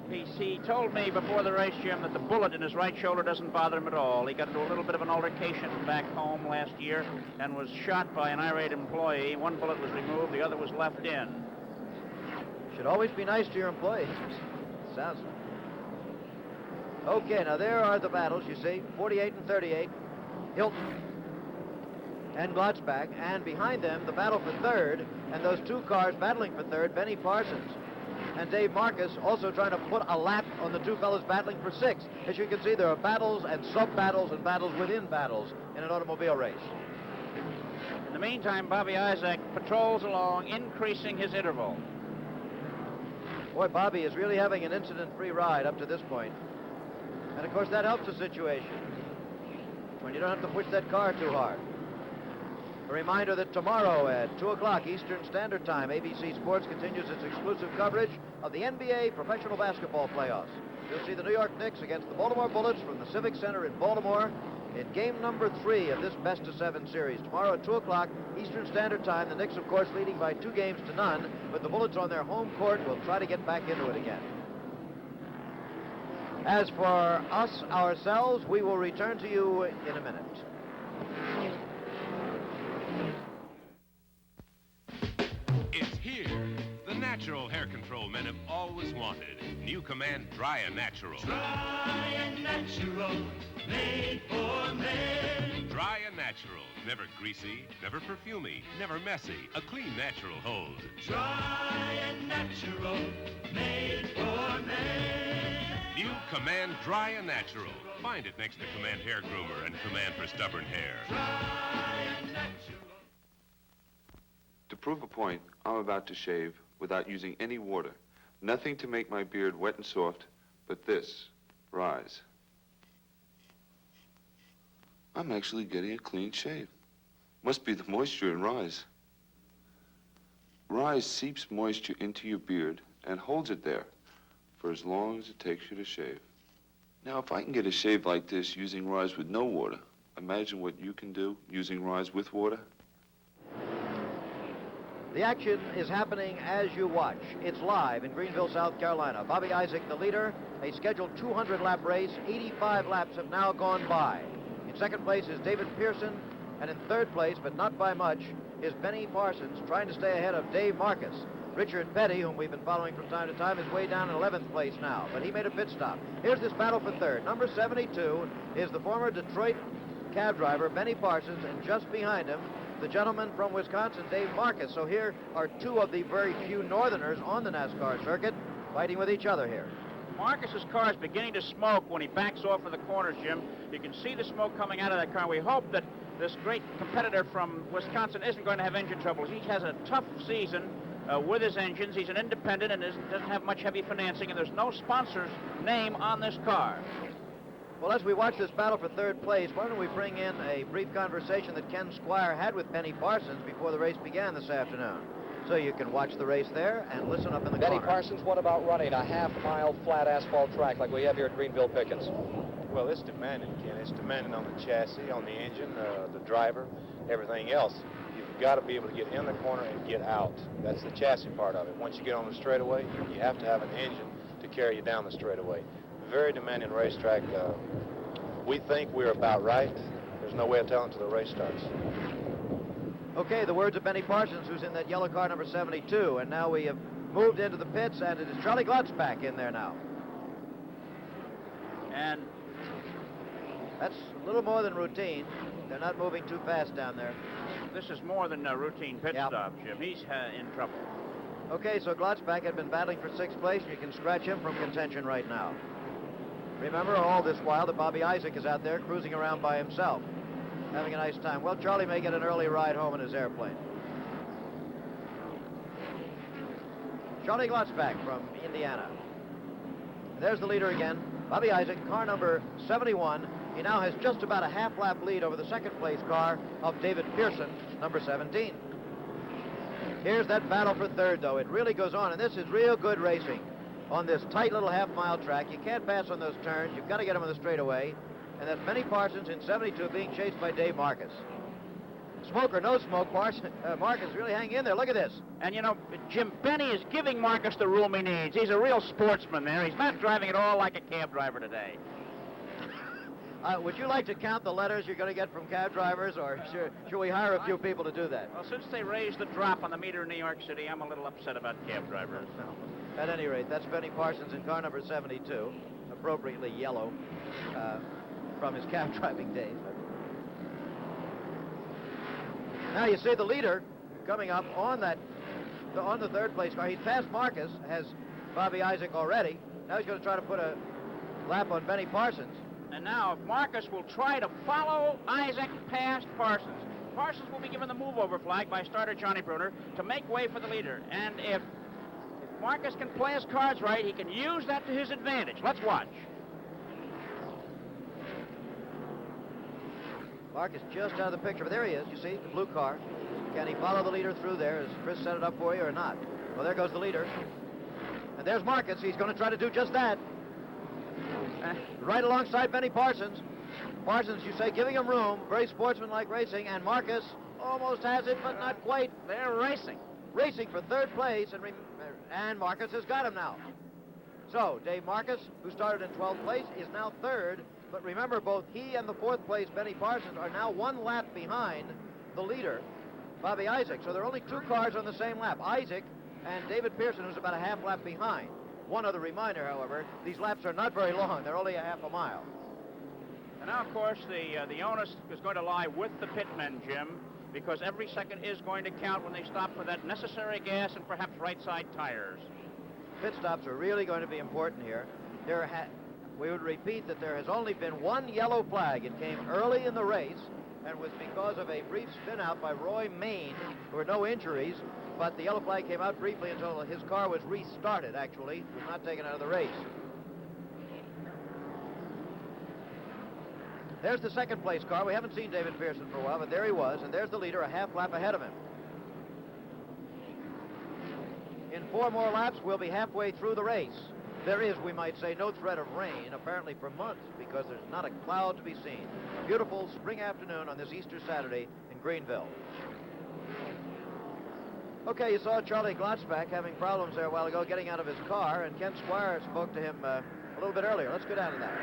B: He told me before the race, Jim, that the bullet in his right shoulder doesn't bother him at all. He got into a little bit of an altercation back home last year and was shot by an irate employee. One bullet was removed, the other was left in.
A: Should always be nice to your employees. Sounds like. Okay, now there are the battles, you see. 48 and 38. Hilton and Glotzback, and behind them, the battle for 3rd, and those 2 cars battling for 3rd, Benny Parsons and Dave Marcus, also trying to put a lap on the 2 fellas battling for 6th. As you can see, there are battles and sub-battles and battles within battles in an automobile race.
B: In the meantime, Bobby Isaac patrols along, increasing his interval.
A: Boy, Bobby is really having an incident-free ride up to this point. And, of course, that helps the situation when you don't have to push that car too hard. A reminder that tomorrow at 2 o'clock Eastern Standard Time, ABC Sports continues its exclusive coverage of the NBA professional basketball playoffs. You'll see the New York Knicks against the Baltimore Bullets from the Civic Center in Baltimore in game number 3 of this best-of-7 series. Tomorrow at 2 o'clock Eastern Standard Time, the Knicks, of course, leading by 2 games to none, but the Bullets on their home court will try to get back into it again. As for us, ourselves, we will return to you in a minute.
R: It's here. The natural hair control men have always wanted. New Command Dry and Natural.
N: Dry and natural, made for men.
R: Dry and natural. Never greasy, never perfumey, never messy. A clean natural hold.
N: Dry and natural, made for men.
R: New Command Dry and Natural. Find it next to Command Hair Groomer and Command for Stubborn Hair.
N: Dry and natural.
S: To prove a point, I'm about to shave without using any water. Nothing to make my beard wet and soft, but this, rise. I'm actually getting a clean shave. Must be the moisture in Rise. Rise seeps moisture into your beard and holds it there for as long as it takes you to shave. Now, if I can get a shave like this using Rise with no water, imagine what you can do using Rise with water.
A: The action is happening as you watch. It's live in Greenville, South Carolina. Bobby Isaac, the leader, a scheduled 200-lap race. 85 laps have now gone by. In second place is David Pearson, and in third place, but not by much, is Benny Parsons, trying to stay ahead of Dave Marcus. Richard Petty, whom we've been following from time to time, is way down in 11th place now, but he made a pit stop. Here's this battle for third. Number 72 is the former Detroit cab driver, Benny Parsons, and just behind him, the gentleman from Wisconsin, Dave Marcus. So here are two of the very few Northerners on the NASCAR circuit fighting with each other here.
B: Marcus's car is beginning to smoke when he backs off of the corners, Jim. You can see the smoke coming out of that car. We hope that this great competitor from Wisconsin isn't going to have engine troubles. He has a tough season with his engines. He's an independent and doesn't have much heavy financing, and there's no sponsor's name on this car.
A: Well, as we watch this battle for third place, why don't we bring in a brief conversation that Ken Squire had with Benny Parsons before the race began this afternoon. So you can watch the race there and listen up in the
F: Benny
A: corner.
F: Parsons, what about running a half-mile flat asphalt track like we have here at Greenville Pickens?
L: Well, it's demanding, Ken. It's demanding on the chassis, on the engine, the driver, everything else. You've got to be able to get in the corner and get out. That's the chassis part of it. Once you get on the straightaway, you have to have an engine to carry you down the straightaway. Very demanding racetrack. We think we're about right. There's no way of telling until the race starts.
A: Okay, the words of Benny Parsons, who's in that yellow car number 72, and now we have moved into the pits, and it is Charlie Glutz back in there now.
B: And
A: that's a little more than routine. They're not moving too fast down there.
B: This is more than a routine pit stop, Jim. He's in trouble.
A: Okay, so Glotzback had been battling for sixth place, and you can scratch him from contention right now. Remember, all this while, that Bobby Isaac is out there cruising around by himself, having a nice time. Well, Charlie may get an early ride home in his airplane. Charlie Glotzback from Indiana. And there's the leader again, Bobby Isaac, car number 71. He now has just about a half-lap lead over the second-place car of David Pearson, number 17. Here's that battle for third, though. It really goes on, and this is real good racing on this tight little half-mile track. You can't pass on those turns. You've got to get them on the straightaway. And that's Benny Parsons in 72 being chased by Dave Marcus. Smoke or no smoke, Marcus really hanging in there. Look at this.
B: And, you know, Jim, Benny is giving Marcus the room he needs. He's a real sportsman there. He's not driving at all like a cab driver today.
A: Would you like to count the letters you're going to get from cab drivers, or should we hire a few people to do that?
B: Well, since they raised the drop on the meter in New York City, I'm a little upset about cab drivers.
A: At any rate, that's Benny Parsons in car number 72, appropriately yellow from his cab driving days. Now you see the leader coming up on the third place car. He's passed Marcus, has Bobby Isaac already. Now he's going to try to put a lap on Benny Parsons.
B: And now, if Marcus will try to follow Isaac past Parsons, Parsons will be given the move-over flag by starter Johnny Bruner to make way for the leader. And if Marcus can play his cards right, he can use that to his advantage. Let's watch.
A: Marcus just out of the picture, but there he is. You see, the blue car. Can he follow the leader through there? Has Chris set it up for you or not? Well, there goes the leader. And there's Marcus. He's going to try to do just that. Right alongside Benny Parsons. Parsons, you say, giving him room. Very sportsmanlike racing. And Marcus almost has it, but not quite.
B: They're racing.
A: Racing for third place. And Marcus has got him now. So, Dave Marcus, who started in 12th place, is now third. But remember, both he and the fourth place, Benny Parsons, are now one lap behind the leader, Bobby Isaac. So there are only two cars on the same lap, Isaac and David Pearson, who's about a half lap behind. One other reminder, however, these laps are not very long. They're only a half a mile.
B: And now, of course, the onus is going to lie with the pitmen, Jim, because every second is going to count when they stop for that necessary gas and perhaps right-side tires.
A: Pit stops are really going to be important here. We would repeat that there has only been one yellow flag. It came early in the race and was because of a brief spin out by Roy Main. There were no injuries, but the yellow flag came out briefly until his car was restarted, actually. It was not taken out of the race. There's the second place car. We haven't seen David Pearson for a while, but there he was, and there's the leader a half lap ahead of him. In 4 more laps, we'll be halfway through the race. There is, we might say, no threat of rain, apparently for months, because there's not a cloud to be seen. A beautiful spring afternoon on this Easter Saturday in Greenville. Okay, you saw Charlie Glotzback having problems there a while ago getting out of his car, and Ken Squire spoke to him a little bit earlier. Let's go down to that.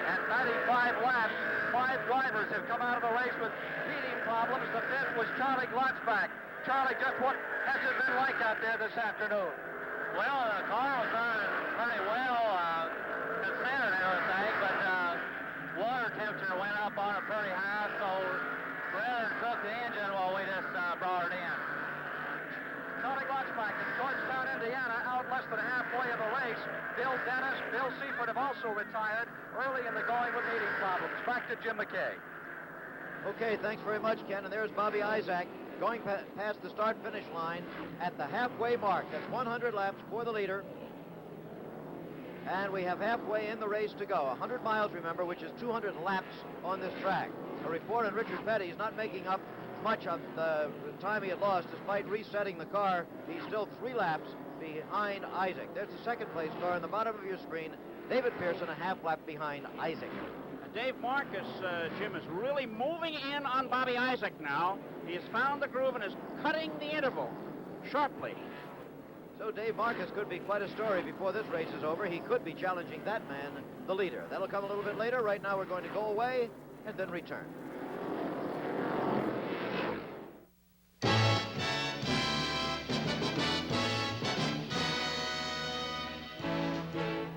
Q: At 95 laps, 5 drivers have come out of the race with heating problems. The 5th was Charlie Glotzback. Charlie, just what has it been like out there this afternoon?
T: Well, the car was running pretty well, considered everything, but water temperature went up on it pretty high, so rather than cook the engine, well, we just brought it in.
Q: Charlie Glotzback in Georgetown, Indiana, out less than halfway of the race. Bill Dennis, Bill Seifert have also retired early in the going with heating problems. Back to Jim McKay.
A: Okay, thanks very much, Ken. And there's Bobby Isaac going past the start-finish line at the halfway mark. That's 100 laps for the leader. And we have halfway in the race to go. 100 miles, remember, which is 200 laps on this track. A report on Richard Petty. He's not making up much of the time he had lost. Despite resetting the car, he's still 3 laps behind Isaac. There's the second place car on the bottom of your screen. David Pearson, a half lap behind Isaac.
B: Dave Marcus, Jim, is really moving in on Bobby Isaac now. He has found the groove and is cutting the interval sharply.
A: So Dave Marcus could be quite a story before this race is over. He could be challenging that man, the leader. That'll come a little bit later. Right now we're going to go away and then return.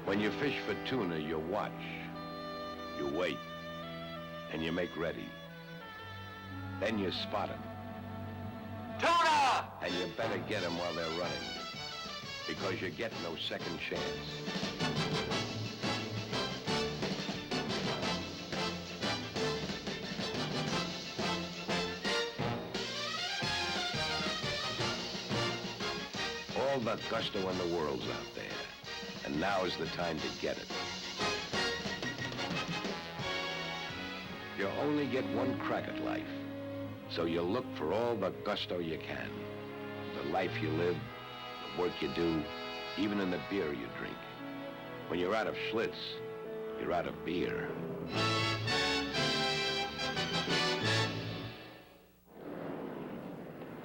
I: When you fish for tuna, you watch, you wait, and you make ready. Then you spot them. Tuna! And you better get them while they're running, because you get no second chance. All the gusto in the world's out there. And now is the time to get it. You only get one crack at life, so you look for all the gusto you can. The life you live, the work you do, even in the beer you drink. When you're out of Schlitz, you're out of beer.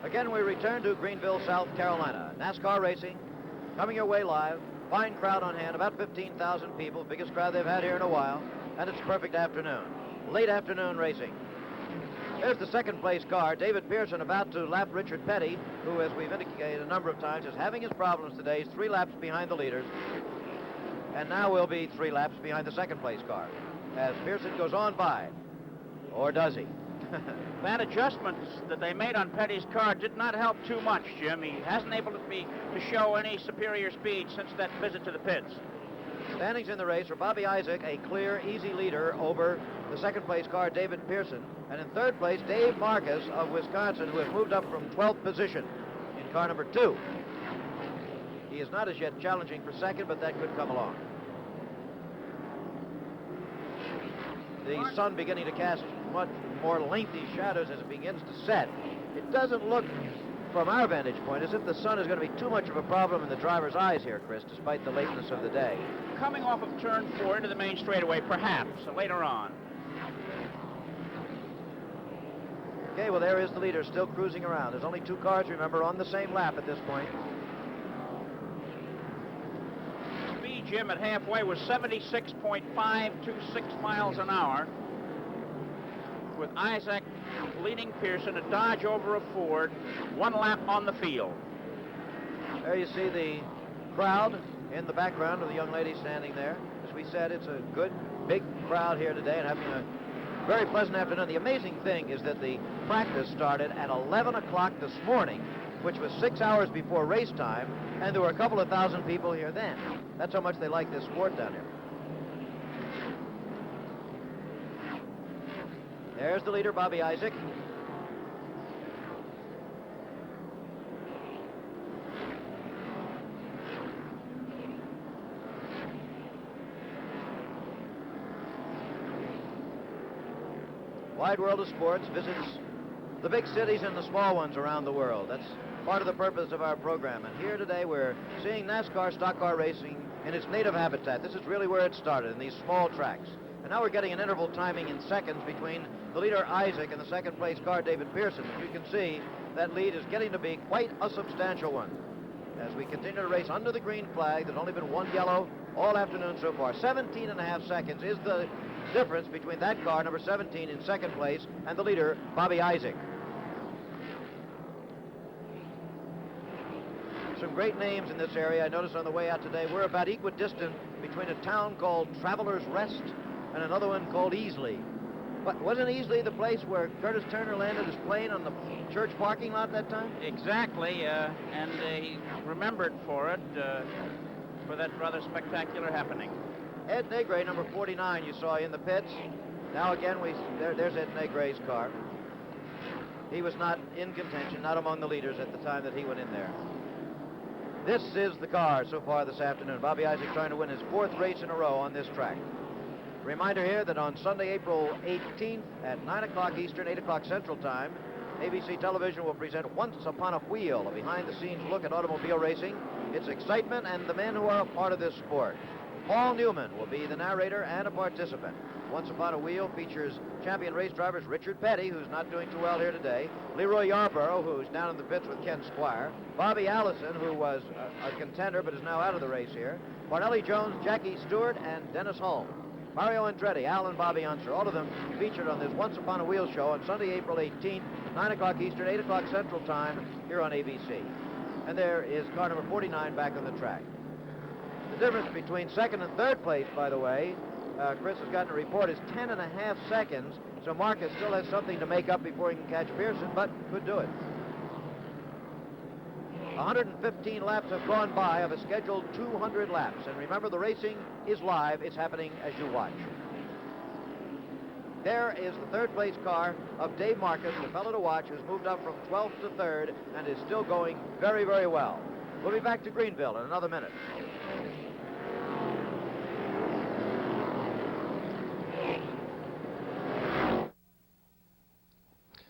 A: Again, we return to Greenville, South Carolina. NASCAR racing, coming your way live. Fine crowd on hand, about 15,000 people, biggest crowd they've had here in a while, and it's a perfect afternoon. Late afternoon racing. There's the second place car, David Pearson about to lap Richard Petty, who, as we've indicated a number of times, is having his problems today. He's 3 laps behind the leaders, and now will be 3 laps behind the second place car, as Pearson goes on by. Or does he?
B: That adjustment that they made on Petty's car did not help too much, Jim. He hasn't able to show any superior speed since that visit to the pits.
A: Standings in the race for Bobby Isaac, a clear, easy leader over the second place car, David Pearson. And in third place, Dave Marcus of Wisconsin, who has moved up from 12th position in car number 2. He is not as yet challenging for second, but that could come along. The sun beginning to cast much more lengthy shadows as it begins to set. It doesn't look, from our vantage point, as if the sun is going to be too much of a problem in the driver's eyes here, Chris, despite the lateness of the day.
B: Coming off of turn 4 into the main straightaway, perhaps, later on.
A: Okay, well, there is the leader still cruising around. There's only 2 cars, remember, on the same lap at this point.
B: Speed, Jim, at halfway was 76.526 miles an hour, with Isaac leading Pearson, a Dodge over a Ford, 1 lap on the field.
A: There you see the crowd in the background of the young lady standing there. As we said, it's a good, big crowd here today and having a very pleasant afternoon. The amazing thing is that the practice started at 11 o'clock this morning, which was 6 hours before race time, and there were a couple of thousand people here then. That's how much they like this sport down here. There's the leader, Bobby Isaac. wide world of sports, visits the big cities and the small ones around the world. That's part of the purpose of our program. And here today we're seeing NASCAR stock car racing in its native habitat. This is really where it started, in these small tracks. And now we're getting an interval timing in seconds between the leader, Isaac, and the second place car, David Pearson. As you can see, that lead is getting to be quite a substantial one. As we continue to race under the green flag, there's only been one yellow all afternoon so far. 17.5 seconds is the difference between that car, number 17, in second place, and the leader, Bobby Isaac. Some great names in this area. I noticed on the way out today, we're about equidistant between a town called Travelers Rest and another one called Easley. But wasn't Easley the place where Curtis Turner landed his plane on the church parking lot that time?
B: Exactly, and they remembered for it, for that rather spectacular happening.
A: Ed Negre, number 49, you saw in the pits. Now again, there's Ed Negre's car. He was not in contention, not among the leaders at the time that he went in there. This is the car so far this afternoon. Bobby Isaac trying to win his 4th race in a row on this track. Reminder here that on Sunday, April 18th at 9 o'clock Eastern, 8 o'clock Central Time, ABC Television will present Once Upon a Wheel, a behind-the-scenes look at automobile racing, its excitement, and the men who are a part of this sport. Paul Newman will be the narrator and a participant. Once Upon a Wheel features champion race drivers Richard Petty, who's not doing too well here today, Leroy Yarborough, who's down in the pits with Ken Squire, Bobby Allison, who was a contender but is now out of the race here, Barnelli Jones, Jackie Stewart, and Dennis Holm. Mario Andretti, Al and Bobby Unser, all of them featured on this Once Upon a Wheel show on Sunday, April 18th, 9 o'clock Eastern, 8 o'clock Central Time, here on ABC. And there is car number 49 back on the track. The difference between second and third place, by the way, Chris has gotten a report, is 10.5 seconds, so Marcus still has something to make up before he can catch Pearson, but could do it. 115 laps have gone by of a scheduled 200 laps, and remember, the racing is live. It's happening as you watch. There is the third place car of Dave Marcus, the fellow to watch, who's moved up from 12th to 3rd and is still going very, very well. We'll be back to Greenville in another minute.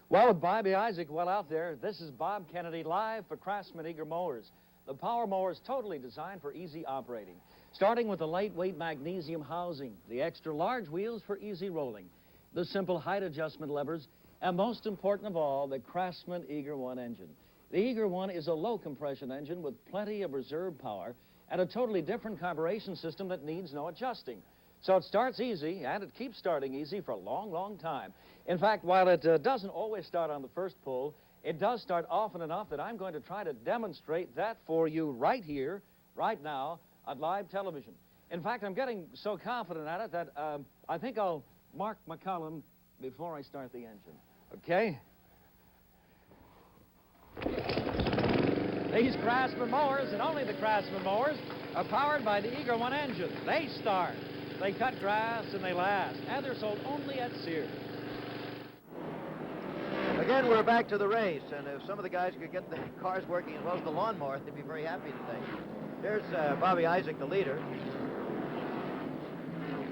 U: Well, with Bobby Isaac well out there, this is Bob Kennedy live for Craftsman Eager Mowers. The power mower is totally designed for easy operating, starting with the lightweight magnesium housing, the extra large wheels for easy rolling, the simple height adjustment levers, and most important of all, the Craftsman Eager 1 engine. The Eager 1 is a low compression engine with plenty of reserve power and a totally different carburation system that needs no adjusting. So it starts easy, and it keeps starting easy for a long, long time. In fact, while it doesn't always start on the first pull, it does start often enough that I'm going to try to demonstrate that for you right here, right now, on live television. In fact, I'm getting so confident at it that I think I'll mark my column before I start the engine. Okay? These Craftsman mowers, and only the Craftsman mowers, are powered by the Eager 1 engine. They start. They cut grass and they last, and they're sold only at Sears.
A: Again, we're back to the race, and if some of the guys could get the cars working as well as the lawnmower, they'd be very happy today. Here's Bobby Isaac, the leader.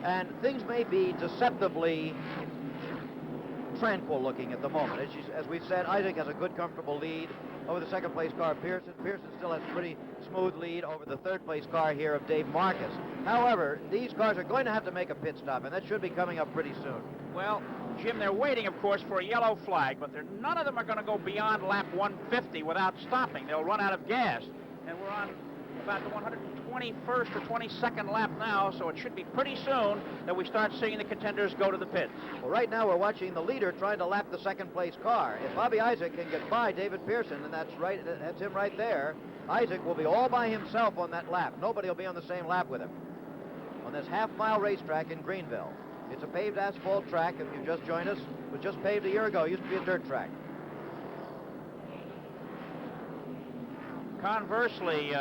A: And things may be deceptively tranquil looking at the moment. As we've said, Isaac has a good, comfortable lead over the second place car, Pearson. Pearson still has a pretty smooth lead over the third place car here of Dave Marcus. However, these cars are going to have to make a pit stop, and that should be coming up pretty soon.
B: Well, Jim, they're waiting, of course, for a yellow flag, but none of them are going to go beyond lap 150 without stopping. They'll run out of gas. And we're on about the 121st or 22nd lap now, so it should be pretty soon that we start seeing the contenders go to the pits.
A: Well, right now we're watching the leader trying to lap the second place car. If Bobby Isaac can get by David Pearson, and that's him right there, Isaac will be all by himself on that lap. Nobody will be on the same lap with him on this half-mile racetrack in Greenville. It's a paved asphalt track. If you've just joined us, it was just paved a year ago. It used to be a dirt track.
B: Conversely,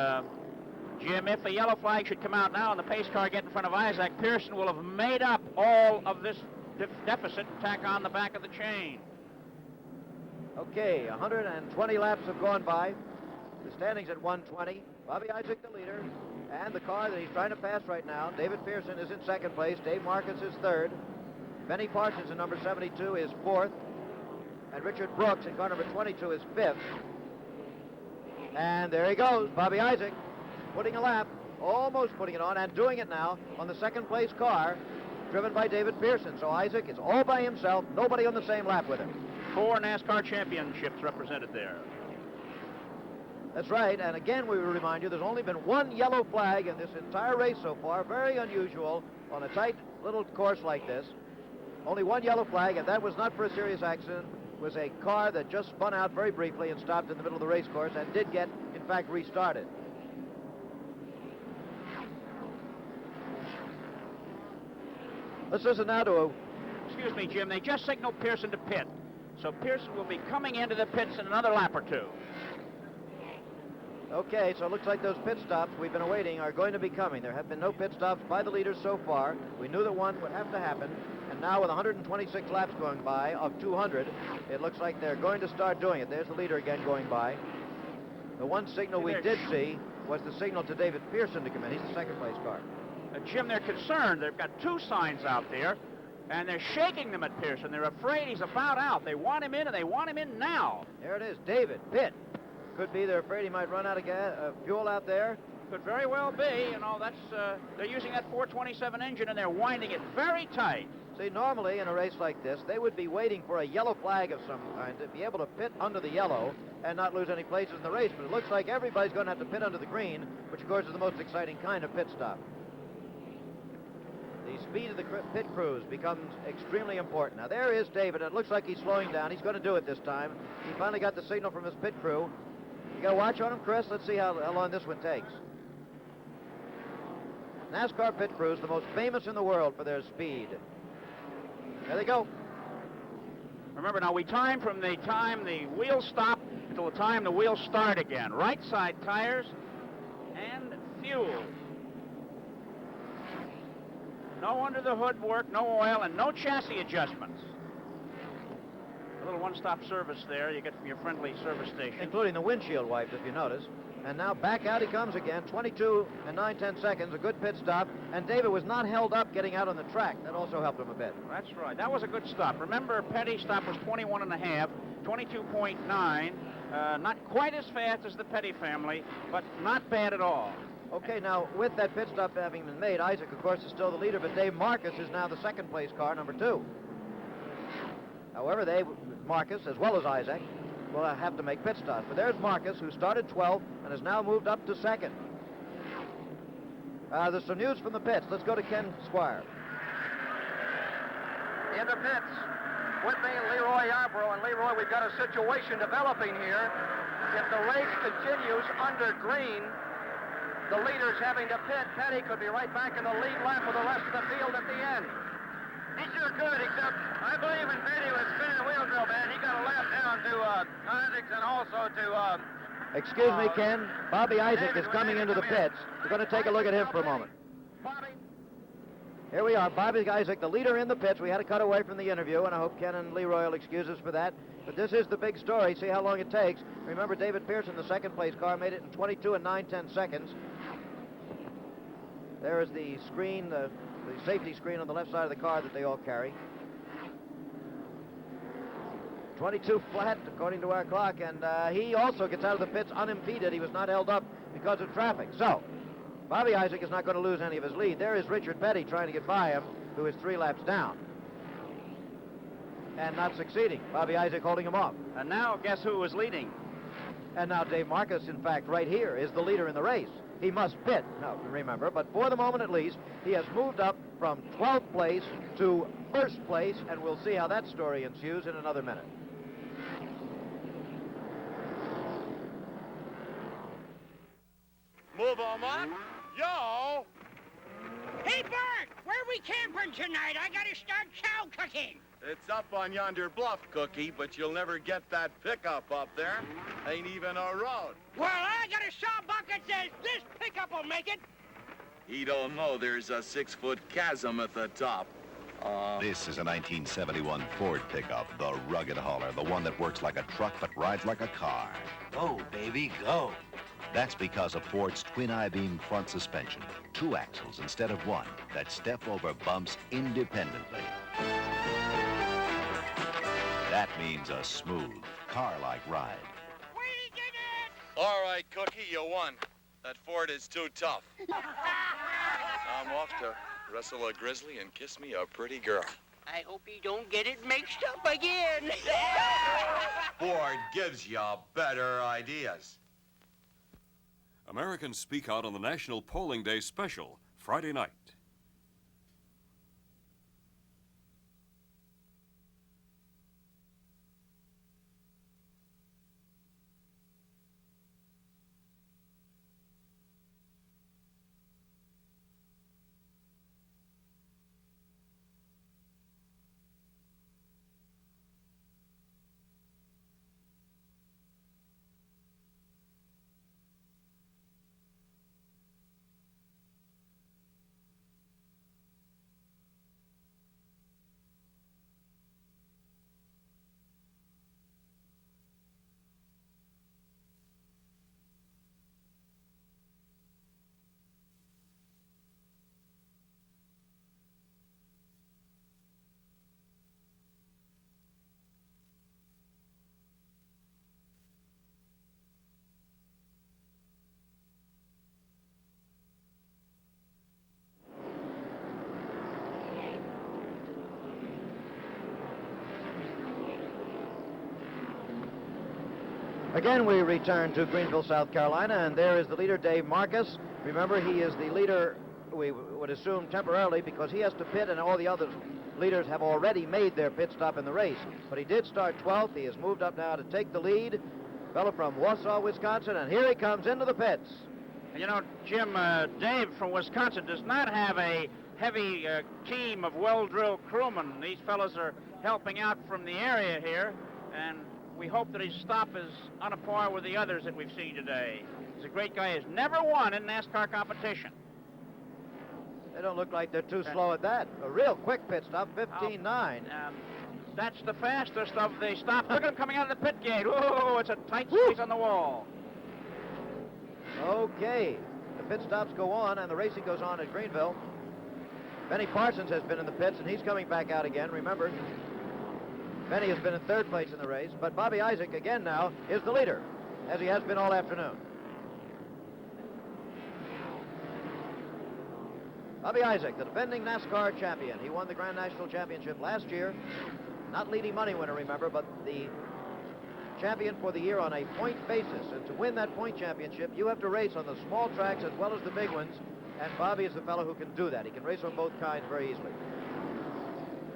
B: Jim, if a yellow flag should come out now and the pace car get in front of Isaac, Pearson will have made up all of this deficit and tack on the back of the chain.
A: Okay, 120 laps have gone by. The standings at 120. Bobby Isaac, the leader, and the car that he's trying to pass right now, David Pearson, is in second place. Dave Marcus is third. Benny Parsons in number 72 is 4th. And Richard Brooks in car number 22 is 5th. And there he goes, Bobby Isaac, putting a lap, almost putting it on, and doing it now on the second place car, driven by David Pearson. So Isaac is all by himself, nobody on the same lap with him.
B: 4 NASCAR championships represented there.
A: That's right, and again we will remind you there's only been one yellow flag in this entire race so far, very unusual on a tight little course like this. Only one yellow flag, and that was not for a serious accident. It was a car that just spun out very briefly and stopped in the middle of the race course and did get, in fact, restarted. Let's listen now to a...
B: Excuse me, Jim, they just signaled Pearson to pit. So Pearson will be coming into the pits in another lap or two.
A: Okay, so it looks like those pit stops we've been awaiting are going to be coming. There have been no pit stops by the leaders so far. We knew that one would have to happen. And now with 126 laps going by of 200, it looks like they're going to start doing it. There's the leader again going by. The one signal we did see was the signal to David Pearson to come in. He's the second place car.
B: Jim, they're concerned. They've got 2 signs out there, and they're shaking them at Pearson. They're afraid he's about out. They want him in, and they want him in now.
A: There it is, David, pit. Could be they're afraid he might run out of fuel out there.
B: Could very well be. You know, that's they're using that 427 engine, and they're winding it very tight.
A: See, normally in a race like this, they would be waiting for a yellow flag of some kind to be able to pit under the yellow and not lose any places in the race. But it looks like everybody's going to have to pit under the green, which, of course, is the most exciting kind of pit stop. The speed of the pit crews becomes extremely important. Now, there is David. It looks like he's slowing down. He's going to do it this time. He finally got the signal from his pit crew. You got to watch on him, Chris. Let's see how long this one takes. NASCAR pit crews, the most famous in the world for their speed. There they go.
B: Remember, now we time from the time the wheels stop until the time the wheels start again. Right side tires and fuel. No under the hood work, no oil, and no chassis adjustments. A little one-stop service there you get from your friendly service station.
A: Including the windshield wipes, if you notice. And now back out he comes again, 22 and 9/10 seconds, a good pit stop. And David was not held up getting out on the track. That also helped him a bit.
B: That's right. That was a good stop. Remember, Petty's stop was 21.5, 22.9. Not quite as fast as the Petty family, but not bad at all.
A: Okay, now, with that pit stop having been made, Isaac, of course, is still the leader, but Dave Marcus is now the second-place car, number 2. However, Marcus, as well as Isaac, will have to make pit stops. But there's Marcus, who started 12th and has now moved up to second. There's some news from the pits. Let's go to Ken Squire.
Q: In the pits, with me, Leroy Yarborough. And Leroy, we've got a situation developing here. If the race continues under green, the leader's having to pit. Petty could be right back in the lead lap with the rest of the field at the end. He sure could, except I believe in Petty was spinning the wheel drill bad. He got a lap down to Isaacs and also to...
A: Excuse me, Ken. Bobby Isaac is coming into the pits. We're going to take a look at him for a moment. Here we are, Bobby Isaac, the leader in the pits. We had to cut away from the interview, and I hope Ken and Leroy will excuse us for that. But this is the big story. See how long it takes. Remember, David Pearson, the second-place car, made it in 22 and 9/10 seconds. There is the screen, the safety screen on the left side of the car that they all carry. 22 flat, according to our clock, and he also gets out of the pits unimpeded. He was not held up because of traffic. So, Bobby Isaac is not going to lose any of his lead. There is Richard Petty trying to get by him, who is 3 laps down. And not succeeding. Bobby Isaac holding him off.
B: And now, guess who is leading?
A: And now Dave Marcus, in fact, right here, is the leader in the race. He must pit, now remember, but for the moment at least, he has moved up from 12th place to 1st place, and we'll see how that story ensues in another minute.
N: Move on up. Yo!
C: Hey, Bart, where are we camping tonight? I gotta start cow cooking.
V: It's up on yonder bluff, Cookie, but you'll never get that pickup up there. Ain't even a road.
C: Well, I got a sawbuck that says this pickup will make it.
V: He don't know there's a 6-foot chasm at the top.
W: This is a 1971 Ford pickup, the rugged hauler, the one that works like a truck but rides like a car.
X: Go, baby, go.
W: That's because of Ford's twin I-beam front suspension, 2 axles instead of 1, that step over bumps independently. means a smooth, car-like ride.
V: All right, Cookie, you won. That Ford is too tough. I'm off to wrestle a grizzly and kiss me a pretty girl.
C: I hope you don't get it mixed up again.
V: Ford gives you better ideas.
P: Americans speak out on the National Polling Day special, Friday night.
A: Again, we return to Greenville, South Carolina, and there is the leader, Dave Marcus. Remember, he is the leader, we would assume, temporarily, because he has to pit, and all the other leaders have already made their pit stop in the race. But he did start 12th. He has moved up now to take the lead. Fellow from Wausau, Wisconsin, and here he comes into the pits.
B: You know, Jim, Dave from Wisconsin does not have a heavy team of well-drilled crewmen. These fellows are helping out from the area here, and we hope that his stop is on a par with the others that we've seen today. He's a great guy. He's never won in NASCAR competition.
A: They don't look like they're too slow at that. A real quick pit stop, 15.9.
B: That's the fastest of the stops. Look at him coming out of the pit gate. Whoa, it's a tight squeeze on the wall.
A: Okay, the pit stops go on, and the racing goes on at Greenville. Benny Parsons has been in the pits, and he's coming back out again. Remember, Benny has been in third place in the race, but Bobby Isaac again now is the leader, as he has been all afternoon. Bobby Isaac, the defending NASCAR champion. He won the Grand National Championship last year. Not leading money winner, remember, but the champion for the year on a point basis. And to win that point championship, you have to race on the small tracks as well as the big ones. And Bobby is the fellow who can do that. He can race on both kinds very easily.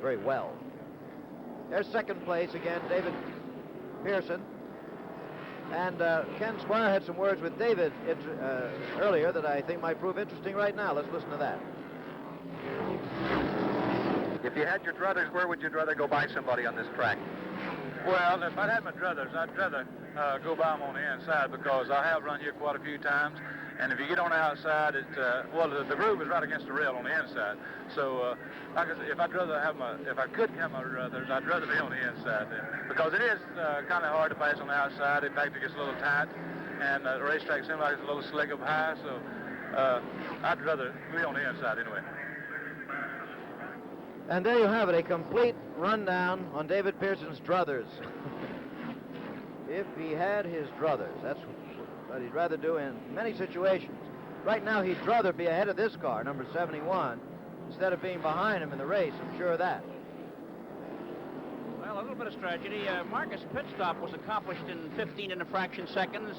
A: Very well. There's second place again, David Pearson. And Ken Squire had some words with David earlier that I think might prove interesting right now. Let's listen to that.
D: If you had your druthers, where would you rather go buy somebody on this track?
E: Well, if I'd had my druthers, I'd rather go by them on the inside, because I have run here quite a few times. And if you get on the outside, the groove is right against the rail on the inside. So, if I could have my druthers, I'd rather be on the inside then, because it is kind of hard to pass on the outside. In fact, it gets a little tight, and the racetrack seems like it's a little slick up high. So, I'd rather be on the inside anyway.
A: And there you have it, a complete rundown on David Pearson's druthers. If he had his druthers, that's what he'd rather do in many situations. Right now, he'd rather be ahead of this car, number 71, instead of being behind him in the race. I'm sure of that.
B: Well, a little bit of strategy. Marcus' pit stop was accomplished in 15 and a fraction seconds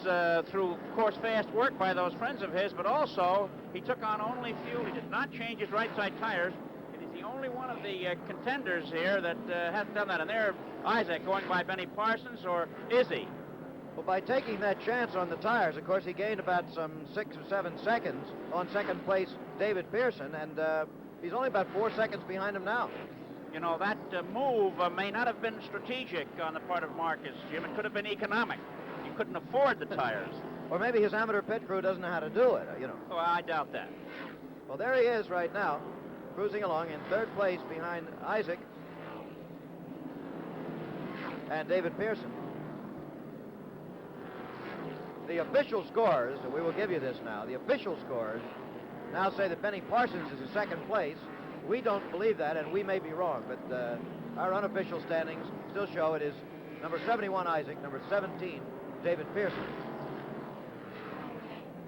B: through, of course, fast work by those friends of his, but also he took on only fuel. He did not change his right side tires. It is the only one of the contenders here that hasn't done that. And there, Isaac going by Benny Parsons, or is he?
A: Well, by taking that chance on the tires, of course, he gained about some 6 or 7 seconds on second place David Pearson, and he's only about 4 seconds behind him now.
B: You know, that move may not have been strategic on the part of Marcus, Jim. It could have been economic. He couldn't afford the tires.
A: Or maybe his amateur pit crew doesn't know how to do it, you know.
B: Oh, I doubt that.
A: Well, there he is right now, cruising along in third place behind Isaac and David Pearson. The official scores, and we will give you this now, the official scores now say that Benny Parsons is in second place. We don't believe that, and we may be wrong, but our unofficial standings still show it is Number 71, Isaac. Number 17, David Pearson.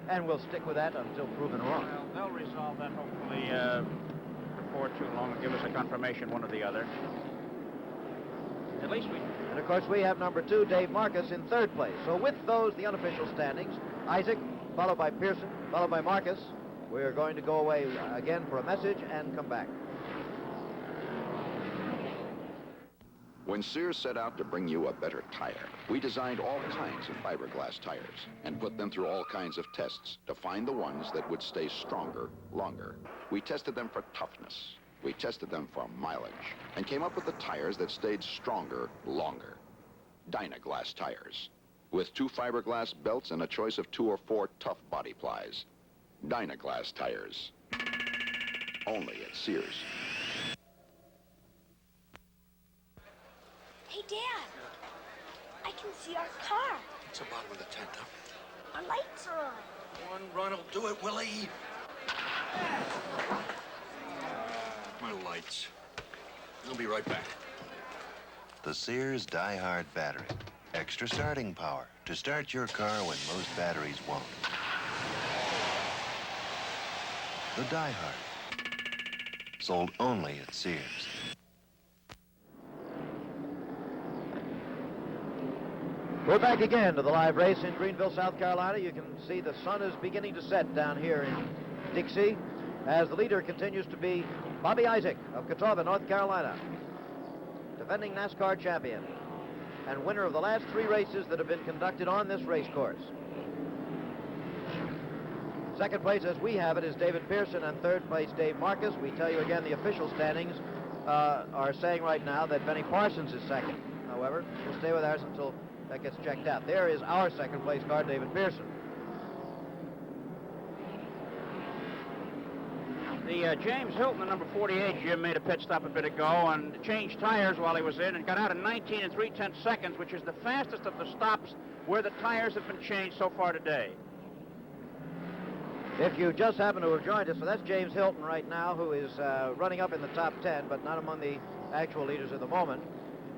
A: And we'll stick with that until proven wrong.
B: Well, they'll resolve that hopefully before too long and give us a confirmation, one or the other. At least we...
A: And, of course, we have number 2, Dave Marcus, in third place. So with those, the unofficial standings, Isaac, followed by Pearson, followed by Marcus. We're going to go away again for a message and come back.
O: When Sears set out to bring you a better tire, we designed all kinds of fiberglass tires and put them through all kinds of tests to find the ones that would stay stronger longer. We tested them for toughness. We tested them for mileage and came up with the tires that stayed stronger longer. Dynaglass tires with 2 fiberglass belts and a choice of 2 or 4 tough body plies. Dynaglass tires. Only at Sears.
G: Hey, Dad, I can see our car.
X: It's the bottom of the tent, huh?
G: Our lights are on.
X: One run will do it, Willie. My lights. I'll be right back.
W: The Sears Die Hard battery. Extra starting power to start your car when most batteries won't. The Die Hard. Sold only at Sears.
A: We're back again to the live race in Greenville, South Carolina. You can see the sun is beginning to set down here in Dixie as the leader continues to be Bobby Isaac of Catawba, North Carolina, defending NASCAR champion and winner of the last 3 races that have been conducted on this race course. Second place, as we have it, is David Pearson, and third place, Dave Marcus. We tell you again, the official standings are saying right now that Benny Parsons is second. However, we'll stay with ours until that gets checked out. There is our second place car, David Pearson.
B: The James Hilton, the number 48, Jim, made a pit stop a bit ago and changed tires while he was in and got out in 19 3/10 seconds, which is the fastest of the stops where the tires have been changed so far today.
A: If you just happen to have joined us, so that's James Hilton right now, who is running up in the top 10, but not among the actual leaders at the moment.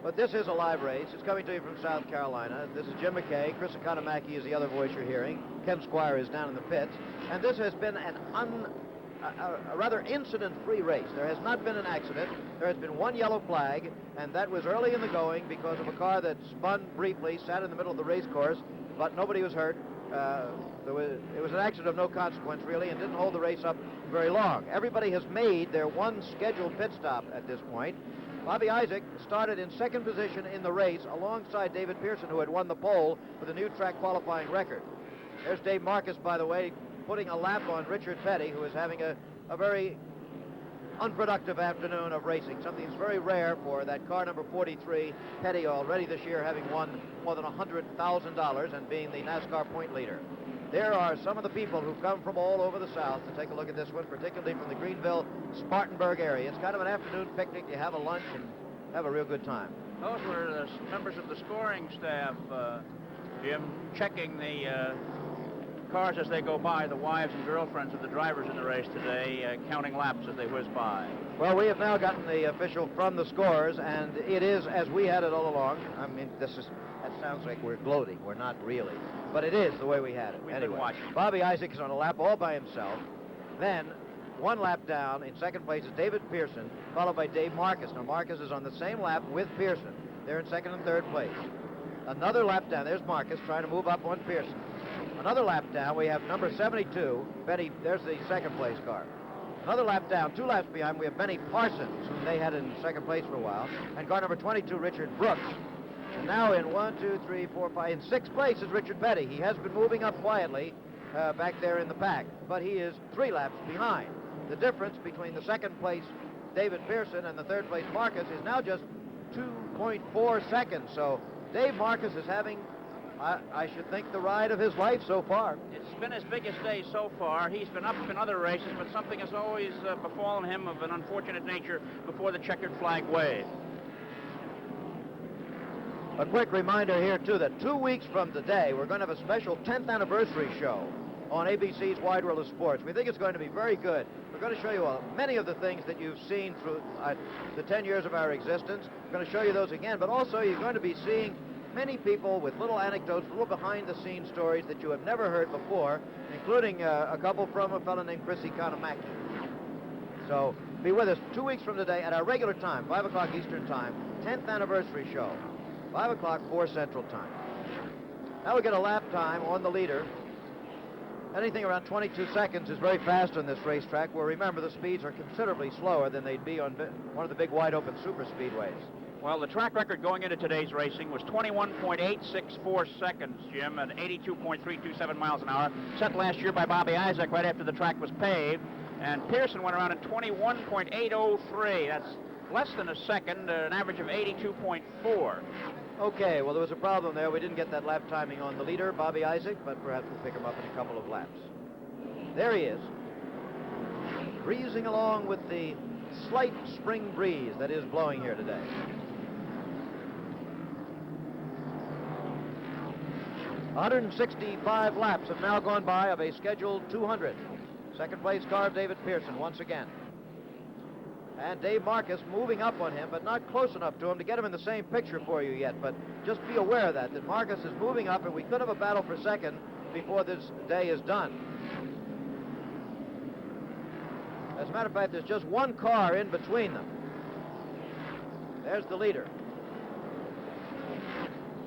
A: But this is a live race. It's coming to you from South Carolina. This is Jim McKay. Chris Economaki is the other voice you're hearing. Ken Squire is down in the pits. And this has been a rather incident-free race. There has not been an accident. There has been one yellow flag, and that was early in the going because of a car that spun briefly, sat in the middle of the race course, but nobody was hurt. It was an accident of no consequence, really, and didn't hold the race up very long. Everybody has made their one scheduled pit stop at this point. Bobby Isaac started in second position in the race alongside David Pearson, who had won the pole with a new track qualifying record. There's Dave Marcus, by the way, putting a lap on Richard Petty, who is having a very unproductive afternoon of racing, something that's very rare for that car number 43. Petty already this year having won more than $100,000 and being the NASCAR point leader. There are some of the people who come from all over the South to take a look at this one, particularly from the Greenville, Spartanburg area. It's kind of an afternoon picnic. You have a lunch and have a real good time.
B: Those were the members of the scoring staff, Jim, checking the cars as they go by, the wives and girlfriends of the drivers in the race today, counting laps as they whiz by.
A: Well, we have now gotten the official from the scores, and it is as we had it all along. I mean, that sounds like we're gloating. We're not really. But it is the way we had it.
B: We've been watching.
A: Bobby Isaac is on a lap all by himself. Then, one lap down, in second place is David Pearson, followed by Dave Marcus. Now, Marcus is on the same lap with Pearson. They're in second and third place. Another lap down. There's Marcus trying to move up on Pearson. Another lap down, we have number 72, Benny, there's the second place car. Another lap down, 2 laps behind, we have Benny Parsons, whom they had in second place for a while, and car number 22, Richard Brooks. And now in 1, 2, 3, 4, 5, in 6th place is Richard Petty. He has been moving up quietly back there in the pack, but he is 3 laps behind. The difference between the second place David Pearson and the third place Marcus is now just 2.4 seconds. So Dave Marcus is having, I should think, the ride of his life so far.
B: It's been his biggest day so far. He's been up in other races, but something has always befallen him of an unfortunate nature before the checkered flag wave.
A: A quick reminder here, too, that 2 weeks from today, we're going to have a special 10th anniversary show on ABC's Wide World of Sports. We think it's going to be very good. We're going to show you many of the things that you've seen through the 10 years of our existence. We're going to show you those again, but also you're going to be seeing many people with little anecdotes, little behind-the-scenes stories that you have never heard before, including a couple from a fellow named Chris Economaki. So be with us 2 weeks from today at our regular time, 5 o'clock Eastern Time, 10th anniversary show, 5 o'clock, 4 Central Time. Now we get a lap time on the leader. Anything around 22 seconds is very fast on this racetrack, where remember the speeds are considerably slower than they'd be on one of the big wide-open super speedways.
B: Well, the track record going into today's racing was 21.864 seconds, Jim, at 82.327 miles an hour, set last year by Bobby Isaac right after the track was paved. And Pearson went around at 21.803. That's less than a second, an average of 82.4.
A: Okay, well, there was a problem there. We didn't get that lap timing on the leader, Bobby Isaac, but perhaps we'll pick him up in a couple of laps. There he is, breezing along with the slight spring breeze that is blowing here today. "165 laps have now gone by of a scheduled 200. Second place car of David Pearson once again. And Dave Marcus moving up on him, but not close enough to him to get him in the same picture for you yet. But just be aware of that Marcus is moving up, and we could have a battle for second before this day is done. As a matter of fact, there's just one car in between them. There's the leader.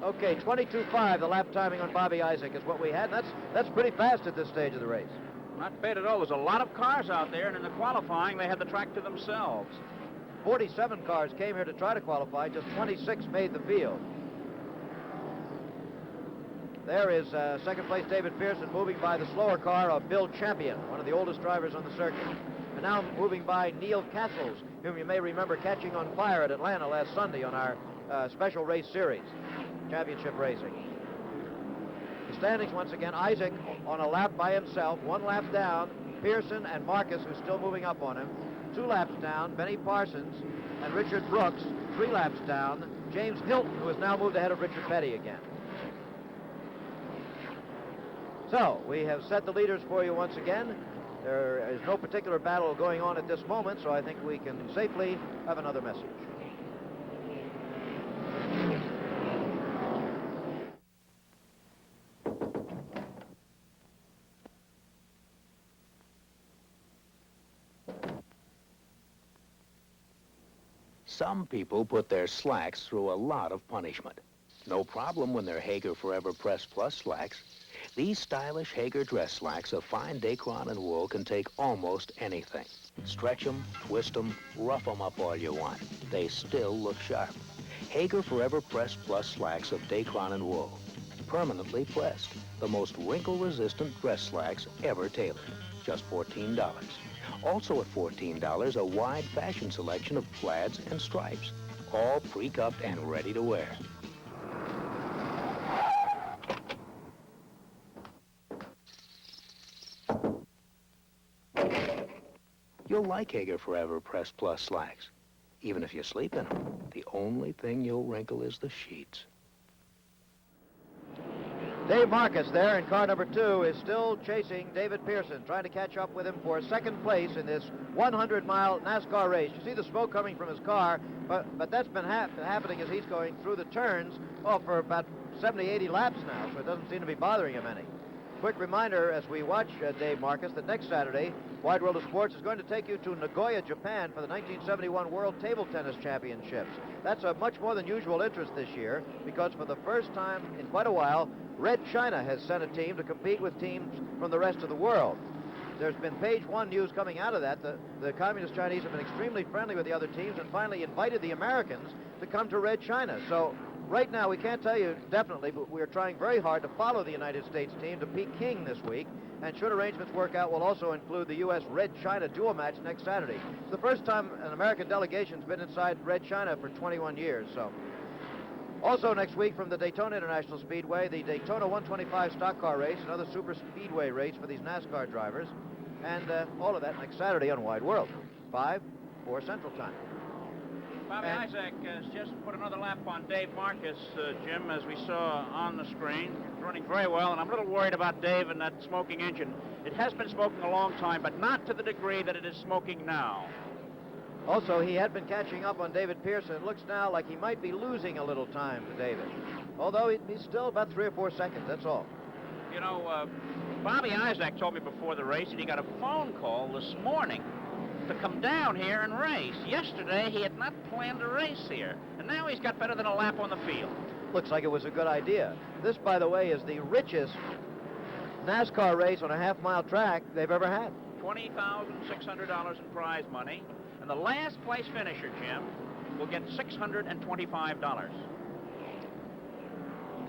A: Okay, 22.5, the lap timing on Bobby Isaac is what we had. And that's pretty fast at this stage of the race.
B: Not bad at all. There's a lot of cars out there, and in the qualifying, they had the track to themselves.
A: 47 cars came here to try to qualify. Just 26 made the field. There is second place David Pearson moving by the slower car of Bill Champion, one of the oldest drivers on the circuit. And now moving by Neil Castles, whom you may remember catching on fire at Atlanta last Sunday on our special race series, championship racing. The standings once again, Isaac on a lap by himself, 1 lap down, Pearson and Marcus, who's still moving up on him, 2 laps down, Benny Parsons and Richard Brooks, 3 laps down, James Hilton, who has now moved ahead of Richard Petty again. So, we have set the leaders for you once again. There is no particular battle going on at this moment, so I think we can safely have another message.
H: Some people put their slacks through a lot of punishment. No problem when they're Hager Forever Press Plus slacks. These stylish Hager dress slacks of fine Dacron and wool can take almost anything. Stretch them, twist them, rough them up all you want. They still look sharp. Hager Forever Press Plus slacks of Dacron and wool. Permanently pressed. The most wrinkle-resistant dress slacks ever tailored. Just $14. Also at $14, a wide fashion selection of plaids and stripes. All pre-cuffed and ready to wear. You'll like Hager Forever Press Plus slacks, even if you sleep in them. The only thing you'll wrinkle is the sheets.
A: Dave Marcus there in car number 2 is still chasing David Pearson, trying to catch up with him for second place in this 100-mile NASCAR race. You see the smoke coming from his car, but that's been happening as he's going through the turns, for about 70, 80 laps now, so it doesn't seem to be bothering him any. Quick reminder as we watch Dave Marcus that next Saturday, Wide World of Sports is going to take you to Nagoya, Japan for the 1971 World Table Tennis Championships. That's a much more than usual interest this year because for the first time in quite a while, Red China has sent a team to compete with teams from the rest of the world. There's been page 1 news coming out of that. The Communist Chinese have been extremely friendly with the other teams and finally invited the Americans to come to Red China. So right now, we can't tell you definitely, but we're trying very hard to follow the United States team to Peking this week. And should arrangements work out, we'll also include the U.S. Red China duel match next Saturday. It's the first time an American delegation's been inside Red China for 21 years. So, also next week from the Daytona International Speedway, the Daytona 125 stock car race, another super speedway race for these NASCAR drivers. And all of that next Saturday on Wide World, 5, 4 Central Time.
B: Bobby Isaac has just put another lap on Dave Marcus, Jim, as we saw on the screen. running very well, and I'm a little worried about Dave and that smoking engine. It has been smoking a long time, but not to the degree that it is smoking now.
A: Also, he had been catching up on David Pearson. It looks now like he might be losing a little time to David. Although he's still about 3 or 4 seconds, that's all.
B: You know, Bobby Isaac told me before the race that he got a phone call this morning to come down here and race. Yesterday, he had not planned to race here, and now he's got better than a lap on the field.
A: Looks like it was a good idea. This, by the way, is the richest NASCAR race on a half-mile track they've ever had.
B: $20,600 in prize money, and the last place finisher, Jim, will get $625.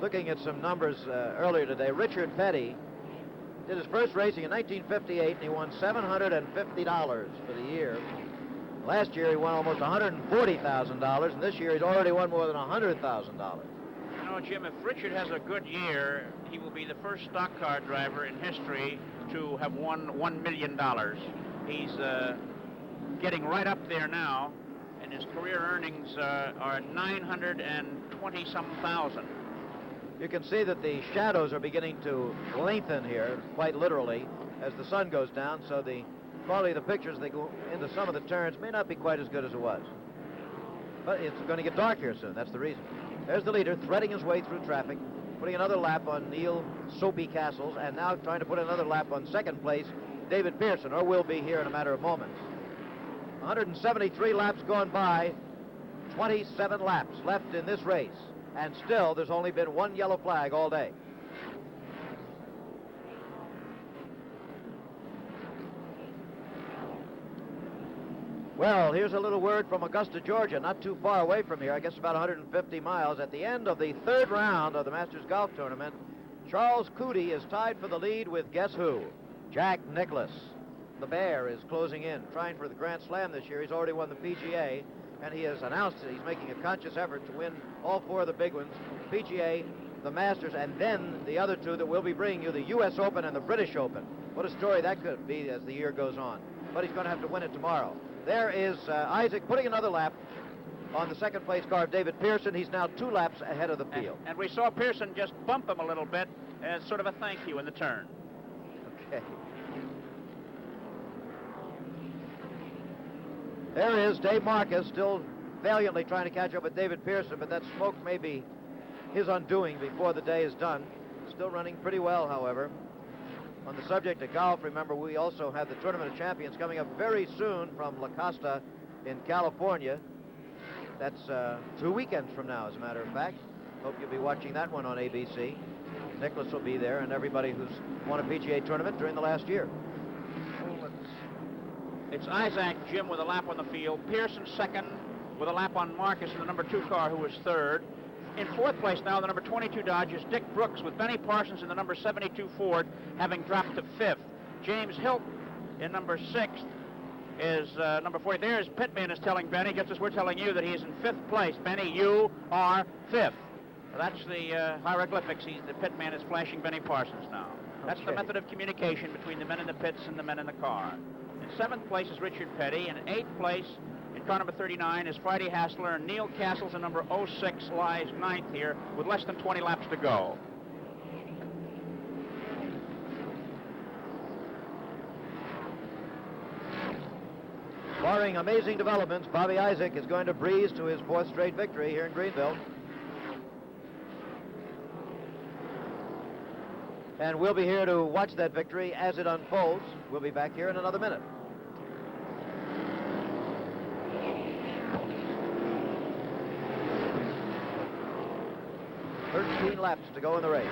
A: Looking at some numbers earlier today, Richard Petty did his first racing in 1958, and he won $750 for the year. Last year, he won almost $140,000, and this year he's already won more than $100,000.
B: You know, Jim, if Richard has a good year, he will be the first stock car driver in history to have won $1 million. He's getting right up there now, and his career earnings are 920-some thousand.
A: You can see that the shadows are beginning to lengthen here, quite literally, as the sun goes down, so the quality of the pictures that go into some of the turns may not be quite as good as it was. But it's going to get dark here soon, that's the reason. There's the leader threading his way through traffic, putting another lap on Neil Soapy Castles, and now trying to put another lap on second place, David Pearson, or will be here in a matter of moments. 173 laps gone by, 27 laps left in this race. And still, there's only been one yellow flag all day. Well, here's a little word from Augusta, Georgia, not too far away from here, I guess about 150 miles. At the end of the third round of the Masters Golf Tournament, Charles Coody is tied for the lead with guess who? Jack Nicklaus. The Bear is closing in, trying for the Grand Slam this year. He's already won the PGA. And he has announced that he's making a conscious effort to win all 4 of the big ones, PGA, the Masters, and then the other 2 that we'll be bringing you, the U.S. Open and the British Open. What a story that could be as the year goes on. But he's going to have to win it tomorrow. There is Isaac putting another lap on the second place car of David Pearson. He's now 2 laps ahead of the field.
B: And we saw Pearson just bump him a little bit as sort of a thank you in the turn.
A: Okay. There is Dave Marcus still valiantly trying to catch up with David Pearson, but that smoke may be his undoing before the day is done. Still running pretty well, however. On the subject of golf, remember, we also have the Tournament of Champions coming up very soon from La Costa in California. That's 2 weekends from now, as a matter of fact. Hope you'll be watching that one on ABC. Nicklaus will be there, and everybody who's won a PGA tournament during the last year.
B: It's Isaac, Jim, with a lap on the field. Pearson second with a lap on Marcus in the number 2 car, who was third. In 4th place now, the number 22 Dodge is Dick Brooks, with Benny Parsons in the number 72 Ford, having dropped to 5th. James Hilton in number 6 is number 40. There's Pitman is telling Benny, just as we're telling you, that he's in 5th place. Benny, you are 5th. That's the hieroglyphics. The pitman is flashing Benny Parsons now. That's the method of communication between the men in the pits and the men in the car. In 7th place is Richard Petty, and in 8th place, in car number 39, is Friday Hassler, and Neil Castles in number 06 lies 9th here with less than 20 laps to go.
A: Barring amazing developments, Bobby Isaac is going to breeze to his 4th straight victory here in Greenville. And we'll be here to watch that victory as it unfolds. We'll be back here in another minute. "13 laps to go in the race.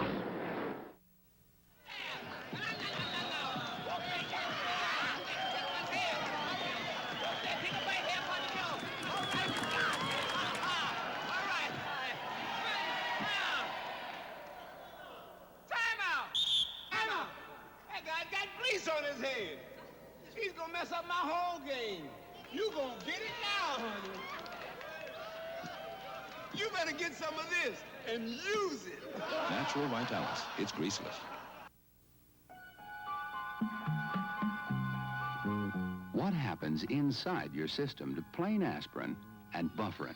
J: On his head. He's gonna mess up my whole game. You gonna get it now, honey. You better get some of this and use it.
I: Natural Vitalis. It's greaseless.
K: What happens inside your system to plain aspirin and bufferin?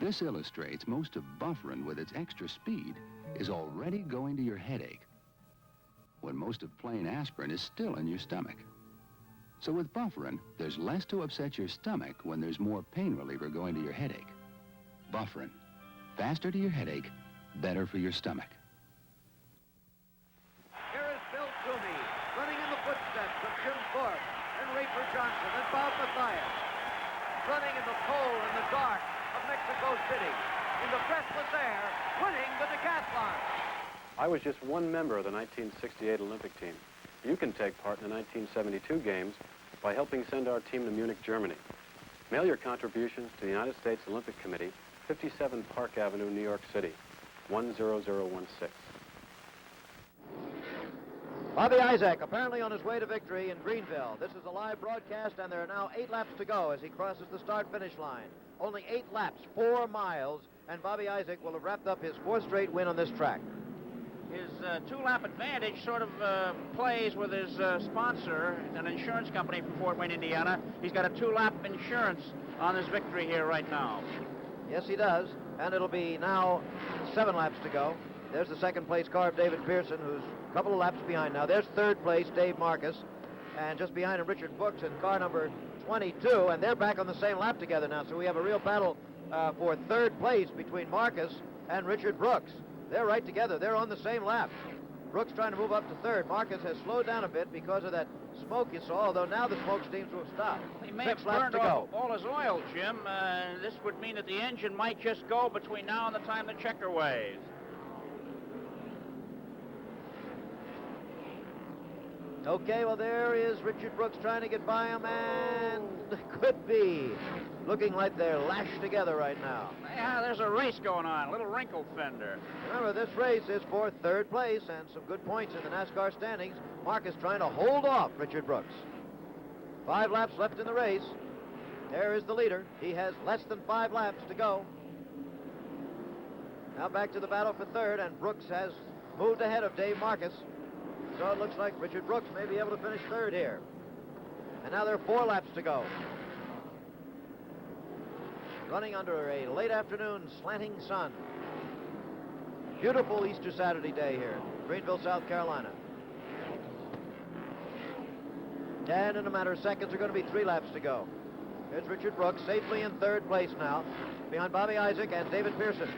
K: This illustrates most of bufferin with its extra speed is already going to your headache, when most of plain aspirin is still in your stomach. So with bufferin, there's less to upset your stomach when there's more pain reliever going to your headache. Bufferin, faster to your headache, better for your stomach.
A: Here is Bill Toomey, running in the footsteps of Jim Thorpe and Rafer Johnson and Bob Mathias, running in the cold and the dark of Mexico City, in the breathless air, winning the decathlon.
M: I was just one member of the 1968 Olympic team. You can take part in the 1972 Games by helping send our team to Munich, Germany. Mail your contributions to the United States Olympic Committee, 57 Park Avenue, New York City, 10016.
A: Bobby Isaac apparently on his way to victory in Greenville. This is a live broadcast, and there are now 8 laps to go as he crosses the start-finish line. Only 8 laps, 4 miles, and Bobby Isaac will have wrapped up his 4th straight win on this track.
B: His 2-lap advantage sort of plays with his sponsor, an insurance company from Fort Wayne, Indiana. He's got a 2-lap insurance on his victory here right now.
A: Yes, he does, and it'll be now 7 laps to go. There's the second place car of David Pearson, who's a couple of laps behind now. There's third place Dave Marcus, and just behind him Richard Brooks in car number 22, and they're back on the same lap together now, so we have a real battle for third place between Marcus and Richard Brooks. They're right together. They're on the same lap. Brooks trying to move up to third. Marcus has slowed down a bit because of that smoke you saw, although now the smoke seems to have stopped.
B: He may
A: 6
B: have
A: laps
B: burned
A: to go.
B: off all his oil, Jim. This would mean that the engine might just go between now and the time the checker weighs.
A: Okay, well, there is Richard Brooks trying to get by him, and could be looking like they're lashed together right now.
B: Yeah, there's a race going on, a little wrinkle fender.
A: Remember, this race is for third place and some good points in the NASCAR standings. Marcus trying to hold off Richard Brooks. 5 laps left in the race. There is the leader. He has less than 5 laps to go. Now back to the battle for third, and Brooks has moved ahead of Dave Marcus. So it looks like Richard Brooks may be able to finish third here. And now there are 4 laps to go. Running under a late afternoon slanting sun. Beautiful Easter Saturday day here, Greenville, South Carolina. And in a matter of seconds, there are going to be 3 laps to go. Here's Richard Brooks, safely in third place now, behind Bobby Isaac and David Pearson.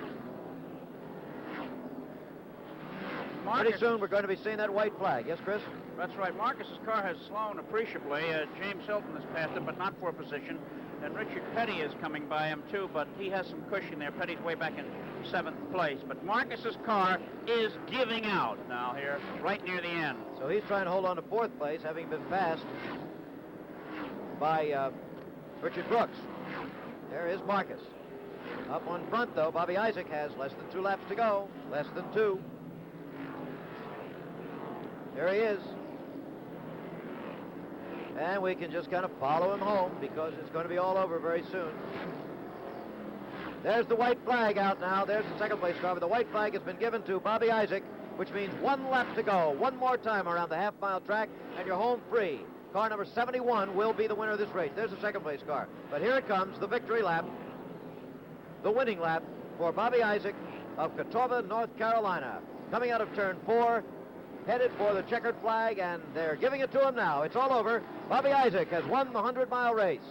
A: Pretty soon we're going to be seeing that white flag. Yes, Chris?
B: That's right. Marcus's car has slowed appreciably. James Hilton has passed him, but not for a position. And Richard Petty is coming by him, too, but he has some cushion there. Petty's way back in 7th place. But Marcus's car is giving out now here, right near the end.
A: So he's trying to hold on to 4th place, having been passed by Richard Brooks. There is Marcus. Up on front, though, Bobby Isaac has less than 2 laps to go. Less than 2. There he is. And we can just kind of follow him home because it's going to be all over very soon. There's the white flag out now. There's the second place car, but the white flag has been given to Bobby Isaac, which means 1 lap to go. One more time around the half-mile track, and you're home free. Car number 71 will be the winner of this race. There's the second place car. But here it comes, the victory lap, the winning lap for Bobby Isaac of Catawba, North Carolina. Coming out of turn 4, headed for the checkered flag, and they're giving it to him now. It's all over. Bobby Isaac has won the 100-mile race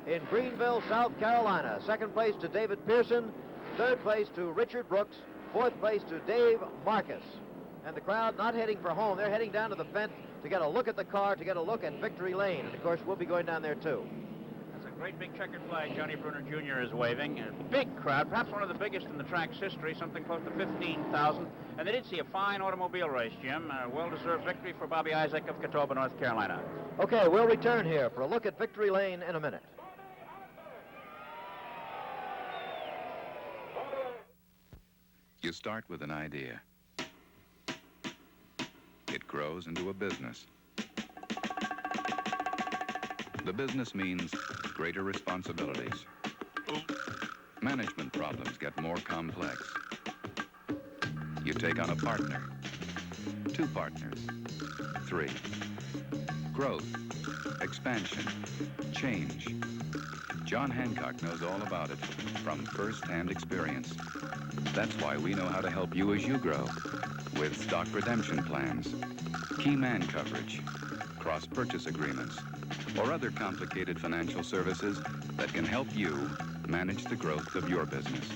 A: in Greenville, South Carolina. Second place to David Pearson, third place to Richard Brooks, fourth place to Dave Marcus. And the crowd not heading for home. They're heading down to the fence to get a look at the car, to get a look at Victory Lane. And, of course, we'll be going down there, too.
B: That's a great big checkered flag Johnny Bruner Jr. is waving. A big crowd, perhaps one of the biggest in the track's history, something close to 15,000. And they did see a fine automobile race, Jim. A well-deserved victory for Bobby Isaac of Catawba, North Carolina.
A: Okay, we'll return here for a look at Victory Lane in a minute.
R: You start with an idea. It grows into a business. The business means greater responsibilities. Management problems get more complex. You take on a partner, 2 partners, 3. Growth, expansion, change. John Hancock knows all about it from first-hand experience. That's why we know how to help you as you grow with stock redemption plans, key man coverage, cross-purchase agreements, or other complicated financial services that can help you manage the growth of your business.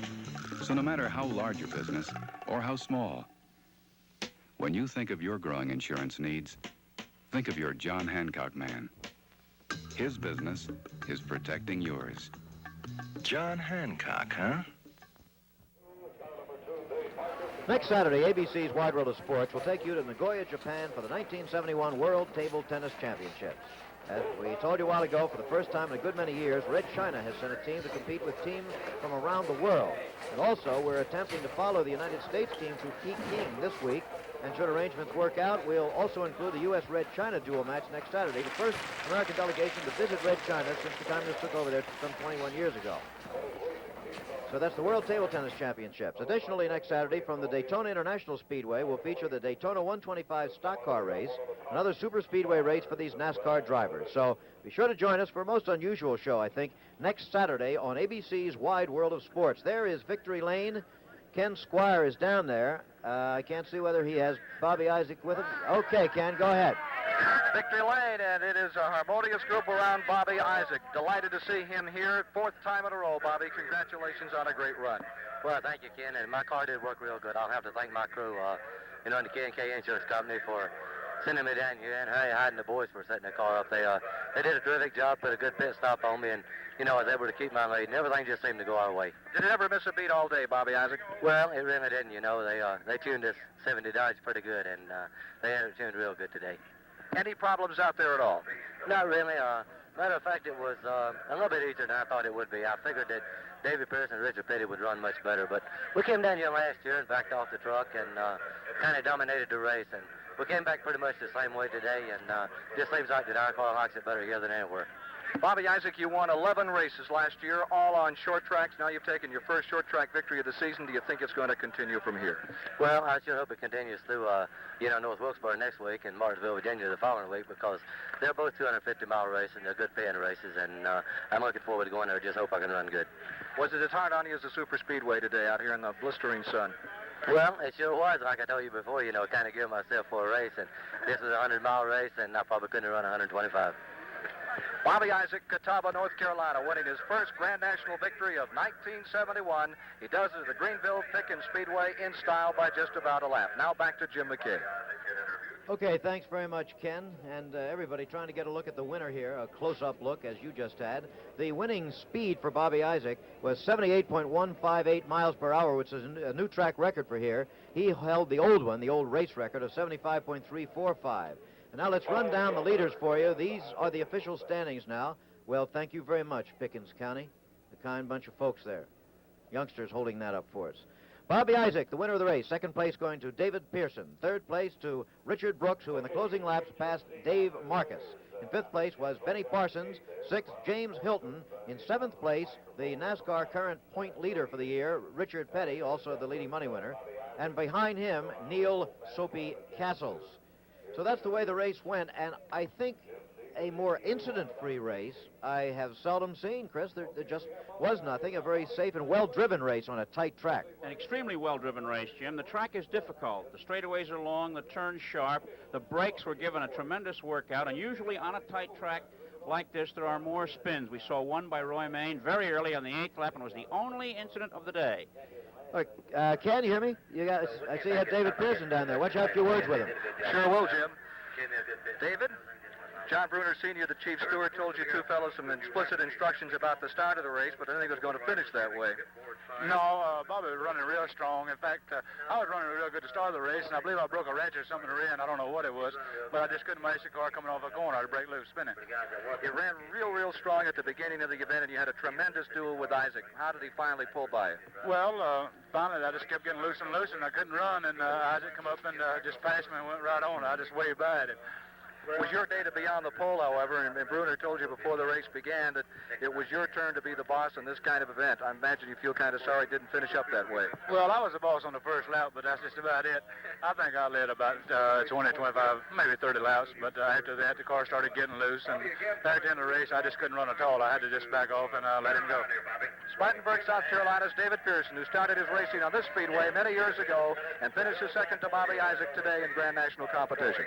R: So no matter how large your business or how small, when you think of your growing insurance needs, think of your John Hancock man. His business is protecting yours.
W: John Hancock, huh?
A: Next Saturday, ABC's Wide World of Sports will take you to Nagoya, Japan for the 1971 World Table Tennis Championships. As we told you a while ago, for the first time in a good many years, Red China has sent a team to compete with teams from around the world. And also, we're attempting to follow the United States team to Peking this week. And should arrangements work out, we'll also include the U.S. Red China duel match next Saturday, the first American delegation to visit Red China since the Communists took over there some 21 years ago. So that's the World Table Tennis Championships. Additionally, next Saturday from the Daytona International Speedway, we'll feature the Daytona 125 stock car race, another super speedway race for these NASCAR drivers. So be sure to join us for a most unusual show, I think, next Saturday on ABC's Wide World of Sports. There is Victory Lane. Ken Squire is down there. I can't see whether he has Bobby Isaac with him. Okay, Ken, go ahead.
Q: Victory Lane, and it is a harmonious group around Bobby Isaac. Delighted to see him here, fourth time in a row. Bobby, congratulations on a great run.
F: Well, thank you, Ken, and my car did work real good. I'll have to thank my crew, and the K&K Insurance Company for sending me down here, and Harry Hyde and the boys for setting the car up. They did a terrific job, put a good pit stop on me, and, I was able to keep my lead, and everything just seemed to go our way.
Q: Did it ever miss a beat all day, Bobby Isaac?
F: Well, it really didn't, They tuned this 70 Dodge pretty good, and they had it tuned real good today.
Q: Any problems out there at all?
F: Not really. Matter of fact, it was a little bit easier than I thought it would be. I figured that David Pearson and Richard Petty would run much better, but we came down here last year and backed off the truck and kind of dominated the race, and we came back pretty much the same way today, and just seems like that our car likes it better here than anywhere.
Q: Bobby Isaac, you won 11 races last year, all on short tracks. Now you've taken your first short track victory of the season. Do you think it's going to continue from here?
F: Well, I sure hope it continues through, North Wilkesboro next week and Martinsville, Virginia the following week, because they're both 250-mile races and they're good paying races, and I'm looking forward to going there. Just hope I can run good.
Q: Was it as hard on you as the super speedway today out here in the blistering sun?
F: Well, it sure was. Like I told you before, kind of geared myself for a race, and this was a 100-mile race, and I probably couldn't run 125.
Q: Bobby Isaac, Catawba, North Carolina, winning his first Grand National victory of 1971. He does it at the Greenville Pickens Speedway in style by just about a lap. Now back to Jim McKay.
A: Okay, thanks very much, Ken, and everybody trying to get a look at the winner here, a close-up look, as you just had. The winning speed for Bobby Isaac was 78.158 miles per hour, which is a new track record for here. He held the old one, the old race record of 75.345. And now let's run down the leaders for you. These are the official standings now. Well, thank you very much, Pickens County. The kind bunch of folks there. Youngsters holding that up for us. Bobby Isaac, the winner of the race. Second place going to David Pearson. Third place to Richard Brooks, who in the closing laps passed Dave Marcus. In fifth place was Benny Parsons. Sixth, James Hilton. In seventh place, the NASCAR current point leader for the year, Richard Petty, also the leading money winner. And behind him, Neil Soapy Castles. So that's the way the race went, and I think a more incident-free race I have seldom seen, Chris. There just was nothing. A very safe and well-driven race on a tight track.
B: An extremely well-driven race, Jim. The track is difficult. The straightaways are long, the turns sharp. The brakes were given a tremendous workout, and usually on a tight track like this, there are more spins. We saw one by Roy Main very early on the 8th lap, and was the only incident of the day.
A: Ken, you hear me? I see you had David Pearson down there. Why don't you have a few words with him?
Q: Sure will, Jim. David? John Bruner Sr., the chief steward, told you two fellows some explicit instructions about the start of the race, but I didn't think it was going to finish that way.
E: No, Bobby was running real strong. In fact, I was running real good to start the race, and I believe I broke a wrench or something in the rear, and I don't know what it was, but I just couldn't manage the car coming off the corner. I'd break loose, spinning.
Q: You ran real strong at the beginning of the event, and you had a tremendous duel with Isaac. How did he finally pull by you?
E: Well, finally, I just kept getting loose and I couldn't run, and Isaac come up and just passed me and went right on. I just waved by at him.
D: was your day to be on the pole, however, and Bruner told you before the race began that it was your turn to be the boss in this kind of event. I imagine you feel kind of sorry it didn't finish up that way.
E: Well, I was the boss on the first lap, but that's just about it. I think I led about 20, 25, maybe 30 laps, but after that, the car started getting loose, and back in the race, I just couldn't run at all. I had to just back off and let him go.
D: Spartanburg, South Carolina's David Pearson, who started his racing on this speedway many years ago and finished his second to Bobby Isaac today in Grand National competition.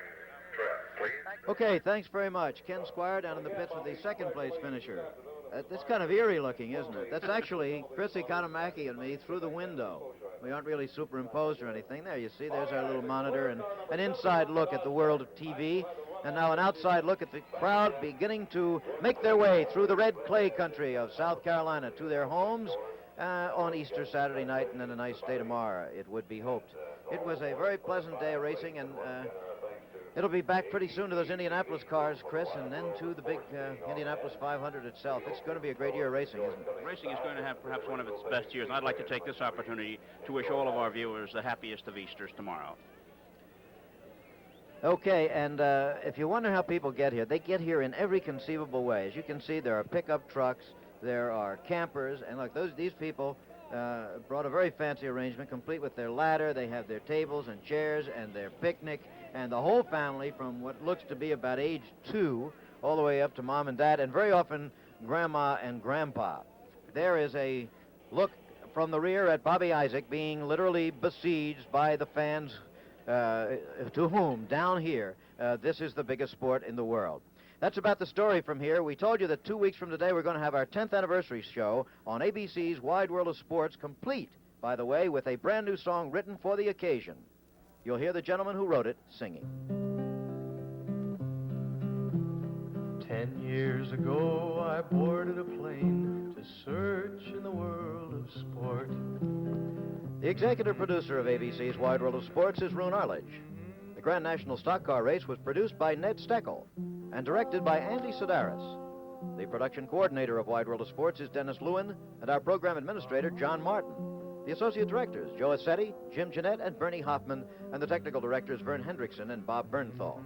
A: Okay, thanks very much. Ken Squire down in the pits with the second place finisher. That's kind of eerie looking, isn't it? That's actually Chris Economaki and me through the window. We aren't really superimposed or anything. There, you see, there's our little monitor and an inside look at the world of TV. And now an outside look at the crowd beginning to make their way through the red clay country of South Carolina to their homes on Easter Saturday night, and then a nice day tomorrow, it would be hoped. It was a very pleasant day of racing, and it'll be back pretty soon to those Indianapolis cars, Chris, and then to the big Indianapolis 500 itself. It's going to be a great year of racing, isn't it?
B: Racing is going to have perhaps one of its best years, and I'd like to take this opportunity to wish all of our viewers the happiest of Easters tomorrow.
A: Okay, and if you wonder how people get here, they get here in every conceivable way. As you can see, there are pickup trucks, there are campers, and look, these people brought a very fancy arrangement, complete with their ladder. They have their tables and chairs and their picnic, and the whole family from what looks to be about age 2 all the way up to mom and dad, and very often grandma and grandpa. There is a look from the rear at Bobby Isaac being literally besieged by the fans to whom, down here, this is the biggest sport in the world. That's about the story from here. We told you that 2 weeks from today we're going to have our 10th anniversary show on ABC's Wide World of Sports, complete, by the way, with a brand new song written for the occasion. You'll hear the gentleman who wrote it singing.
L: 10 years ago I boarded a plane to search in the world of sport.
A: The executive producer of ABC's Wide World of Sports is Roone Arledge. The Grand National Stock Car Race was produced by Ned Steckel and directed by Andy Sedaris. The production coordinator of Wide World of Sports is Dennis Lewin, and our program administrator, John Martin. The associate directors, Joe Assetti, Jim Jeanette, and Bernie Hoffman, and the technical directors, Vern Hendrickson and Bob Bernthal.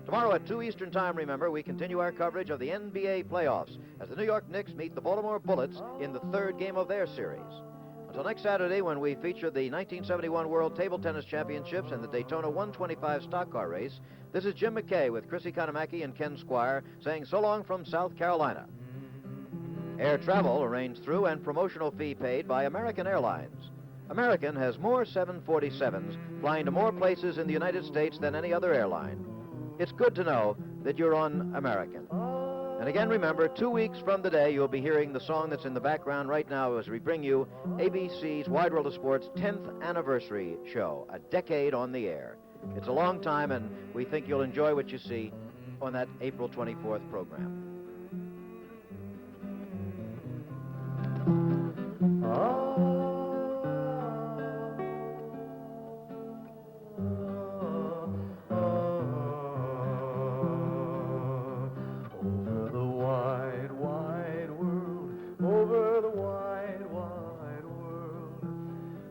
A: Tomorrow at 2 Eastern Time, remember, we continue our coverage of the NBA playoffs as the New York Knicks meet the Baltimore Bullets in the third game of their series. Until next Saturday, when we feature the 1971 World Table Tennis Championships and the Daytona 125 Stock Car Race, this is Jim McKay with Chris Economaki and Ken Squire saying so long from South Carolina. Air travel arranged through and promotional fee paid by American Airlines. American has more 747s flying to more places in the United States than any other airline. It's good to know that you're on American. And again, remember, 2 weeks from today, you'll be hearing the song that's in the background right now as we bring you ABC's Wide World of Sports 10th anniversary show, a decade on the air. It's a long time, and we think you'll enjoy what you see on that April 24th program.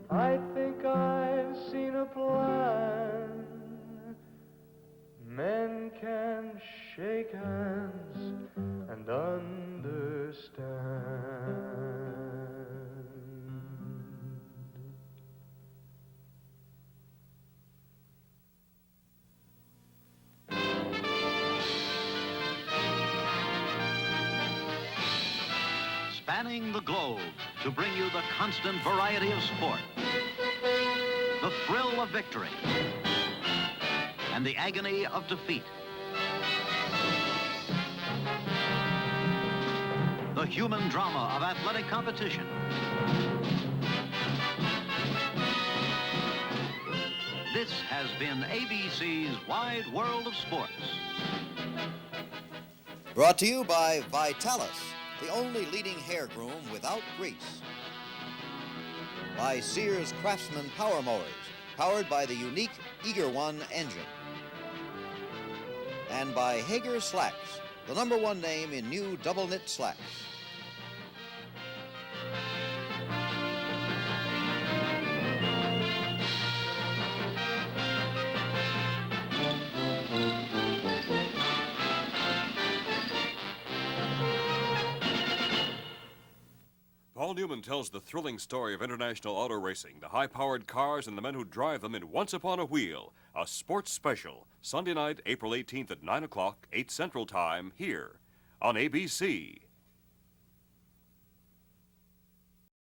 L: I think I've seen a plan. Men can shake hands and understand.
S: Spanning the globe to bring you the constant variety of sport, the thrill of victory, and the agony of defeat. The human drama of athletic competition. This has been ABC's Wide World of Sports.
T: Brought to you by Vitalis, the only leading hair groom without grease. By Sears Craftsman Power Mowers, powered by the unique Eager One engine. And by Hager Slacks, the #1 name in new double knit slacks.
P: Paul Newman tells the thrilling story of international auto racing, the high-powered cars and the men who drive them in Once Upon a Wheel, a sports special, Sunday night, April 18th at 9 o'clock, 8 Central Time, here on ABC.